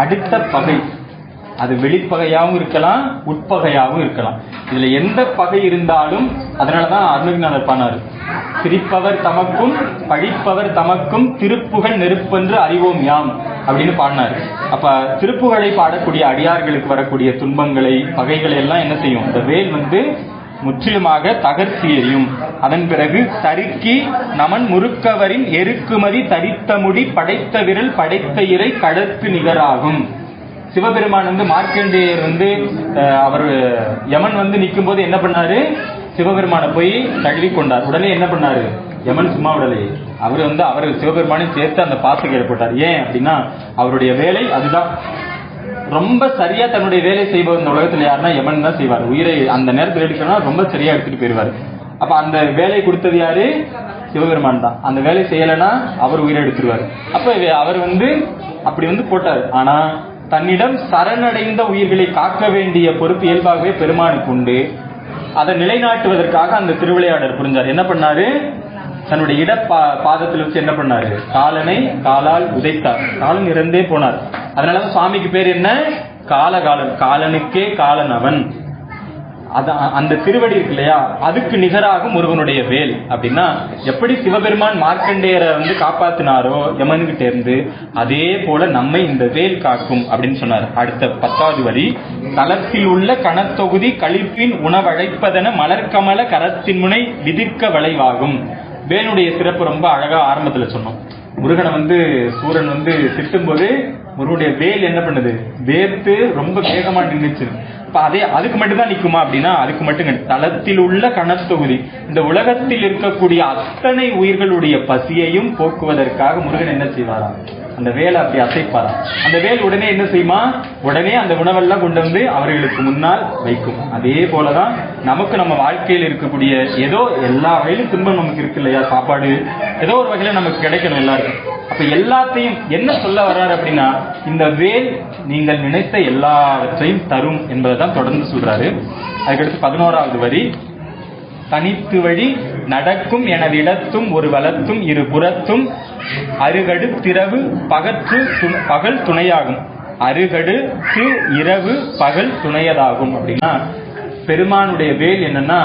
அடுத்த பகை, அது வெளிப்பகையாகவும் இருக்கலாம், உட்பகையாகவும் இருக்கலாம். இதுல எந்த பகை இருந்தாலும், அதனாலதான் அருணகிரிநாதர் பாடினார், சிரிப்பவர் தமக்கும் பழிப்பவர் தமக்கும் திருப்புகழ் நெருப்பென்று அறிவோம் யாம் அப்படின்னு பாடினார். அப்ப திருப்புகழை பாடக்கூடிய அடியார்களுக்கு வரக்கூடிய துன்பங்களை, பகைகளை எல்லாம் என்ன செய்யும், இந்த வேல் முற்றிலுமாக தகர்த்தி எறியும். அதன் பிறகு தருக்கி நமன் முறுக்கவரின் எருக்குமதி தரித்த முடி படைத்த விரல் படைத்த இறை கடற்கு நிகராகும். சிவபெருமான் மார்க்கண்டேயர் அவர் யமன் நிக்கும் போது என்ன பண்ணாரு, சிவபெருமான போய் தழுவி கொண்டார். உடனே என்ன பண்ணாரு, யமன் சும்மா விடலையே, அவர் சிவபெருமானையும் சேர்த்து அந்த பாசம் ஏற்பட்டார். ஏன் அப்படின்னா அவருடைய வேலை அதுதான். ரொம்ப சரியா தன்னுடைய வேலை செய்வது இந்த உலகத்துல யாருன்னா யமன் தான் செய்வார். உயிரை அந்த நேரத்தில் எடுக்கணும்னா ரொம்ப சரியா எடுத்துட்டு போயிருவாரு. அப்ப அந்த வேலை கொடுத்தது யாரு, சிவபெருமான் தான். அந்த வேலை செய்யலைன்னா அவர் உயிரை எடுத்துருவாரு. அப்ப அவர் அப்படி போட்டாரு. ஆனா தன்னிடம் சரணடைந்த உயிர்களை காக்க வேண்டிய பொறுப்பு இயல்பாகவே பெருமானுக்கு உண்டு. அதை நிலைநாட்டுவதற்காக அந்த திருவிளையாடல் புரிஞ்சார். என்ன பண்ணாரு, தன்னுடைய பாதத்தில் வச்சு என்ன பண்ணாரு, காலனை காலால் உதைத்தார். காலன் இறந்தே போனார். அதனாலதான் சுவாமிக்கு பேர் என்ன, காலகாலன். காலனுக்கே காலன் அவன். அந்த திருவடி இருக்கு இல்லையா, அதுக்கு நிகராக முருகனுடைய வேல். அப்படின்னா எப்படி சிவபெருமான் மார்க்கண்டேயரை காப்பாத்தினாரோ யமனுகிட்ட இருந்து, அதே போல நம்மை இந்த வேல் காக்கும் அப்படின்னு சொன்னார். அடுத்த 10வது வரி, தலத்தில் உள்ள கணத்தொகுதி கழிப்பின் உணவழைப்பதென மலர்கமல கரத்தின் முனை விதிர்க்க விளைவாகும். வேலுடைய சிறப்பு ரொம்ப அழகா ஆரம்பத்துல சொன்னோம். முருகனை சூரன் திட்டும் போது முருகனுடைய வேல் என்ன பண்ணுது, வேர்த்து ரொம்ப வேகமா நின்றுச்சு. அதுக்கு மட்டும்தான் நிக்குமா அப்படின்னா அதுக்கு மட்டும். தளத்தில் உள்ள கணத்தொகுதி, இந்த உலகத்தில் இருக்கக்கூடிய அத்தனை உயிர்களுடைய பசியையும் போக்குவதற்காக முருகன் என்ன செய்வாராம், அந்த வேலை அப்படி அசைப்பாராம். அந்த வேல் உடனே என்ன செய்யுமா, உடனே அந்த உணவெல்லாம் கொண்டு அவர்களுக்கு முன்னால் வைக்கும். அதே போலதான் நமக்கு நம்ம வாழ்க்கையில் இருக்கக்கூடிய ஏதோ எல்லா வகையிலும் துன்பம் நமக்கு இருக்கு இல்லையா, சாப்பாடு ஏதோ ஒரு வகையில நமக்கு கிடைக்கணும் எல்லாருக்கும். அப்ப எல்லாத்தையும் என்ன சொல்ல வர்றாரு அப்படின்னா, இந்த வேல் நீங்கள் நினைத்த எல்லாவற்றையும் தரும் என்பதைதான் தொடர்ந்து சொல்றாரு. அதுக்கடுத்து 11வது வரி, தனித்து வழி நடக்கும் எனவிடத்தும் ஒரு வலத்தும் இரு புறத்தும் அருகடு திரவு பகல் துணையாகும். அருகடு இரவு பகல் துணையதாகும். அப்படின்னா பெருமானுடைய வேல் என்னன்னா,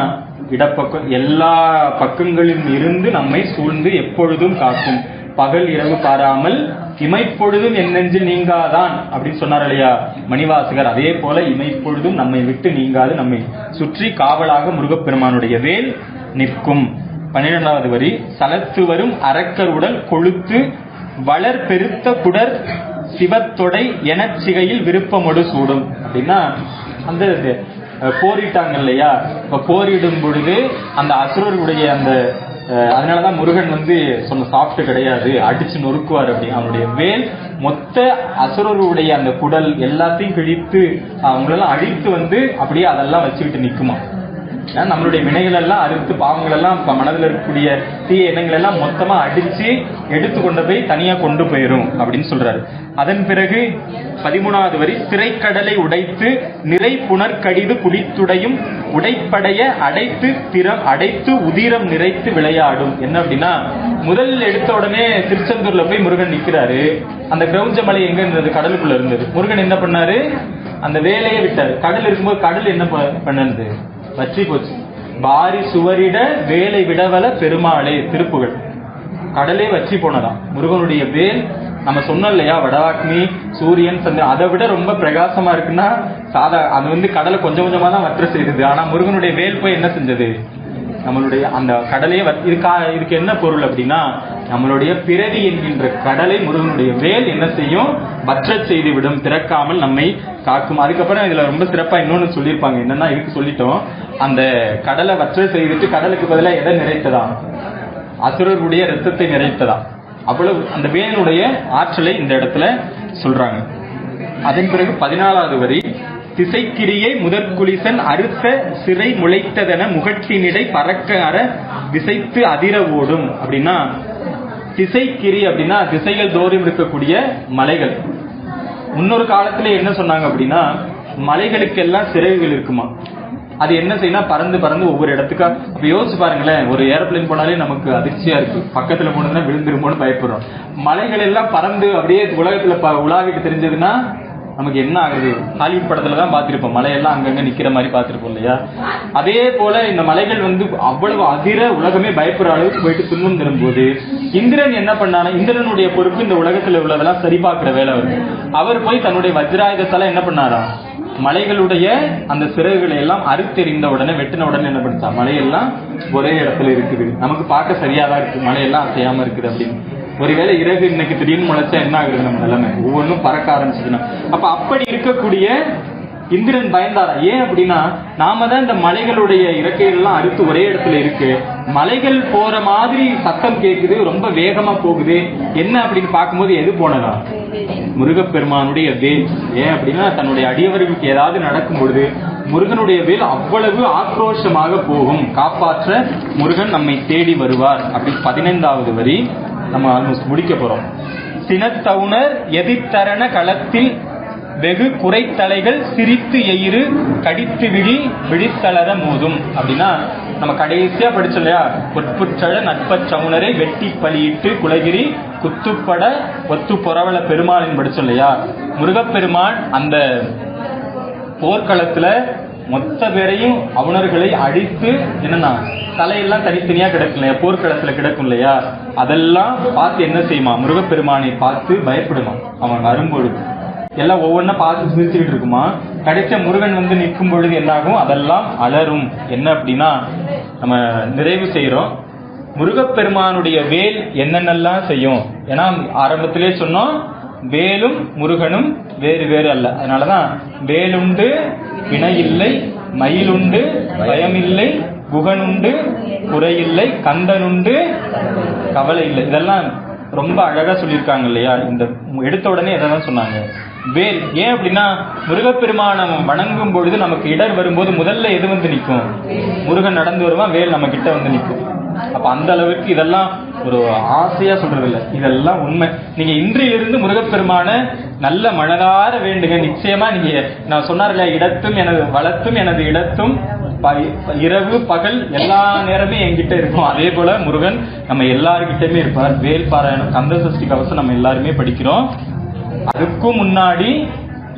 இடப்பக்கம் எல்லா பக்கங்களிலும் இருந்து நம்மை சூழ்ந்து எப்பொழுதும் காக்கும். பகல் இரவு பாராமல் இமைப்பொழுதும் என் நெஞ்சில் நீங்காதான் அப்படின்னு சொன்னார் இல்லையா மணிவாசகர். அதே போல இமைப்பொழுதும் நம்மை விட்டு நீங்காது நம்மை சுற்றி காவலாக முருகப்பெருமானுடைய வேல் நிற்கும். 12வது வரி, சலத்து வரும் அரக்கர் உடல் கொழுத்து வளர் பெருத்த குடர் சிவத்தொடை எனச்சிகையில் விருப்பமொடு சூடும். அப்படின்னா அந்த போரிட்டாங்க இல்லையா, இப்ப போரிடும் பொழுது அந்த அசுரருடைய அந்த அதனாலதான் முருகன் சொன்ன சாப்பிட்டு கிடையாது, அடிச்சு நொறுக்குவார். அப்படி அவனுடைய வேல் மொத்த அசுரருடைய அந்த குடல் எல்லாத்தையும் கிழித்து அவங்களெல்லாம் அழித்து அப்படியே அதெல்லாம் வச்சுக்கிட்டு நிக்குமா. நம்மளுடைய வினைகள் எல்லாம் அறுத்து பாவங்கள் எல்லாம் மனதில் இருக்கக்கூடிய தீய எண்ணங்கள் எல்லாம் மொத்தமா அடிச்சு எடுத்து கொண்டு போய் தனியா கொண்டு போயிரும் அப்படின்னு சொல்றாரு. அதன் பிறகு 13வது வரி, திரைக்கடலை உடைத்து நிறை புனர்கடிது குடித்துடையும் உடைப்படைய அடைத்து உதிரம் நிறைத்து விளையாடும். என்ன அப்படின்னா, முதல் எடுத்த உடனே திருச்செந்தூர்ல போய் முருகன் நிக்கிறாரு. அந்த கிரௌஞ்ச மலை எங்க இருந்தது? கடலுக்குள்ள இருந்தது. முருகன் என்ன பண்ணாரு? அந்த வேலையை விட்டாரு. கடல் இருக்கும்போது கடல் என்ன பண்ணது? வச்சி போச்சு. பாரி சுவரிட வேலை விடவல பெருமாளே, திருப்புகள். கடலே வச்சி போனதான் முருகனுடைய வேல். நம்ம சொன்னோம் இல்லையா, வடவாக்னி சூரியன் சந்திரன் அதை விட ரொம்ப பிரகாசமா இருக்குன்னா அது கடலை கொஞ்சம் கொஞ்சமா தான் வற்ற செய்யுது. ஆனா முருகனுடைய வேல் போய் என்ன செஞ்சது? நம்மளுடைய அந்த கடலையே இதுக்கு என்ன பொருள் அப்படின்னா, நம்மளுடைய பிறவி என்கின்ற கடலை முருகனுடைய வேல் என்ன செய்யும்? வற்ற செய்து விடும், திறக்காமல் நம்மை காக்கும். அதுக்கப்புறம் இதுல ரொம்ப சிறப்பா இன்னொன்னு சொல்லியிருப்பாங்க. என்னன்னா, இதுக்கு சொல்லிட்டோம், அந்த கடலை வற்ற செய்துட்டு கடலுக்கு பதிலாக எதை நிறைத்ததாம்? அசுரருடைய ரத்தத்தை நிறைத்ததா. அவ்வளவு அந்த வேலுடைய ஆற்றலை இந்த இடத்துல சொல்றாங்க. அதன் பிறகு 14வது வரி, திசைக்கிரியை முதற்குலிசன் அறுத்த சிறை முளைத்ததென முகட்டினிடை பறக்க அற விசைத்து அதிர ஓடும். அப்படின்னா திசைக்கிரி அப்படின்னா திசைகள் தோறும் இருக்கக்கூடிய மலைகள். முன்னொரு காலத்துல என்ன சொன்னாங்க அப்படின்னா, மலைகளுக்கு எல்லாம் சிறகுகள் இருக்குமா. அது என்ன செய்யணும்? பறந்து பறந்து ஒவ்வொரு இடத்துக்கா. அப்ப யோசிச்சு பாருங்களேன், ஒரு ஏரோப்ளேன் போனாலே நமக்கு அதிர்ச்சியா இருக்கு. பக்கத்துல போனதுன்னா விழுந்துருமோன்னு பயப்படுறோம். மலைகள் எல்லாம் பறந்து அப்படியே உலகத்துல உலாவிட்டு தெரிஞ்சதுன்னா நமக்கு என்ன ஆகுது? ஹாலிவுட் படத்துல தான் பார்த்திருப்போம், மலையெல்லாம் அங்கங்க நிக்கிற மாதிரி பார்த்திருப்போம் இல்லையா. அதே போல இந்த மலைகள் அவ்வளவு அதிர உலகமே பயப்படுற அளவுக்கு போயிட்டு துன்பம் தரும்போது இந்திரன் என்ன பண்ணானா, இந்திரனுடைய பொறுப்பு இந்த உலகத்துல உள்ளதெல்லாம் சரி பார்க்கிற வேலை வருது. அவர் போய் தன்னுடைய வஜ்ராயுதத்தால என்ன பண்ணாரா, மலைகளுடைய அந்த சிறகுகளை எல்லாம் அறுத்தெறிந்த உடனே, வெட்டின உடனே என்ன பண்ணுச்சா, மலையெல்லாம் ஒரே இடத்துல இருக்குது. நமக்கு பார்க்க சரியாதான் இருக்கு, மலையெல்லாம் அசையாம இருக்குது அப்படின்னு. ஒருவேளை இறகு இன்னைக்கு திடீர்னு முளைச்சா என்ன ஆகுது? நம்ம நிலைமை ஒவ்வொன்றும் பறக்க ஆரம்பிச்சுக்கணும். அப்ப அப்படி இருக்கக்கூடிய இந்திரன் பயந்தாரா? ஏன் அப்படின்னா, நாம தான் இந்த மலைகளுடைய இறக்கைகள் எல்லாம் அறுத்து ஒரே இடத்துல இருக்கு, மலைகள் போற மாதிரி சத்தம் கேட்குது, ரொம்ப வேகமா போகுது, என்ன அப்படின்னு பார்க்கும்போது எது போனதா? முருகப்பெருமானுடைய வேல். ஏன் அப்படின்னா, தன்னுடைய அடியவர்களுக்கு ஏதாவது நடக்கும் பொழுது முருகனுடைய வேல் அவ்வளவு ஆக்ரோஷமாக போகும். காப்பாற்ற முருகன் நம்மை தேடி வருவார். அப்படி 15வது வரி நம்ம ஆல்மோஸ்ட் முடிக்க போறோம். சினத்தவுணர் எதிர்த்தரண களத்தில் வெகு குறைத்தலைகள் சிரித்து எயிறு கடித்து விழித்தளர மோதும். அப்படின்னா நம்ம கடைசியா படிச்சோம் இல்லையா, பொற்புற்றழ நட்பச் சவுணரை வெட்டி பலியிட்டு குலகிரி குத்துப்பட ஒத்து பொறவள பெருமாளின் படிச்சோம் இல்லையா. முருகப்பெருமான் அந்த போர்க்களத்துல மொத்த பேரையும் அவுணர்களை அடித்து என்னன்னா தலையெல்லாம் தனித்தனியா கிடக்கும் இல்லையா, போர்க்களத்துல கிடக்கும் இல்லையா, அதெல்லாம் பார்த்து என்ன செய்யுமா, முருகப்பெருமானை பார்த்து பயப்படுமா. அவன் வரும்பொழுது எல்லாம் ஒவ்வொன்னா பார்த்து சிரிச்சுக்கிட்டு இருக்குமா. கிடைச்ச முருகன் நிற்கும் பொழுது என்னாகும், அதெல்லாம் அலரும். என்ன அப்படின்னா, நம்ம நிறைவு செய்யறோம், முருகப்பெருமானுடைய வேல் என்னென்னலாம் செய்யும். ஏன்னா ஆரம்பத்திலே சொன்னோம், வேலும் முருகனும் வேறு வேறு அல்ல. அதனாலதான் வேலுண்டு வினையில்லை, மயிலுண்டு பயமில்லை, குகனுண்டு குறையில்லை, கந்தனுண்டு கவலை இல்லை. இதெல்லாம் ரொம்ப அழகா சொல்லியிருக்காங்க இல்லையா. இந்த எடுத்த உடனே எதான் சொன்னாங்க, வேல். ஏன் அப்படின்னா, முருகப்பெருமானம் வணங்கும் பொழுது நமக்கு இடர் வரும்போது முதல்ல எது நிற்கும்? முருகன் நடந்து வருவான், வேல் நம்ம கிட்ட நிற்கும். அப்ப அந்த அளவுக்கு இதெல்லாம் ஒரு ஆசையா சொல்றது இல்ல, இதெல்லாம் உண்மை. நீங்க இன்றிலிருந்து முருகப்பெருமான நல்ல மனதார வேண்டுங்க. நிச்சயமா நீங்க, நான் சொன்னார்ல, இடத்தும் எனது வளத்தும் எனது இடத்தும் இரவு பகல் எல்லா நேரமே என்கிட்ட இருக்கும். அதே போல முருகன் நம்ம எல்லாருக்கிட்டயுமே இருப்பார். வேல் பாராயணம், கந்த சஷ்டி கவசம் நம்ம எல்லாருமே படிக்கிறோம். அதுக்கும் முன்னாடி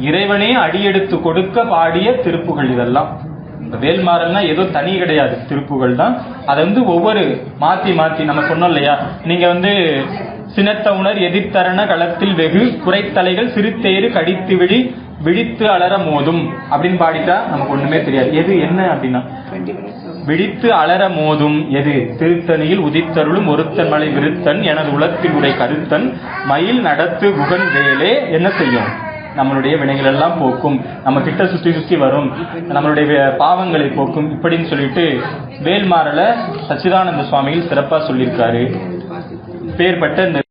இறைவனே அடியெடுத்து கொடுக்க பாடிய திருப்புகள் இதெல்லாம். வேல்மாறல்னா ஏதோ தனி கிடையாது, திருப்புகள் தான். அதை ஒவ்வொரு மாத்தி மாத்தி நம்ம சொன்னோம் இல்லையா, நீங்க சினத்த உணர் எதிர்த்தரண களத்தில் வெகு குறைத்தலைகள் சிறுத்தேறு கடித்து விழித்து அலற மோதும் அப்படின்னு பாடிட்டா நமக்கு ஒண்ணுமே தெரியாது. எது என்ன அப்படின்னா, விழித்து அலற மோதும் எது, திருத்தணியில் உதித்தருளும் ஒருத்தன் மலை விருத்தன் எனது உலகத்தில் உரை கருத்தன் மயில் நடத்து குகன் வேலே என்ன செய்யும், நம்மளுடைய வினைகள் எல்லாம் போக்கும், நம்ம கிட்ட சுத்தி சுத்தி வரும், நம்மளுடைய பாவங்களை போக்கும் இப்படின்னு சொல்லிட்டு வேல்மாறல சச்சிதானந்த சுவாமிகள் சிறப்பா சொல்லியிருக்காரு. பேர்பட்ட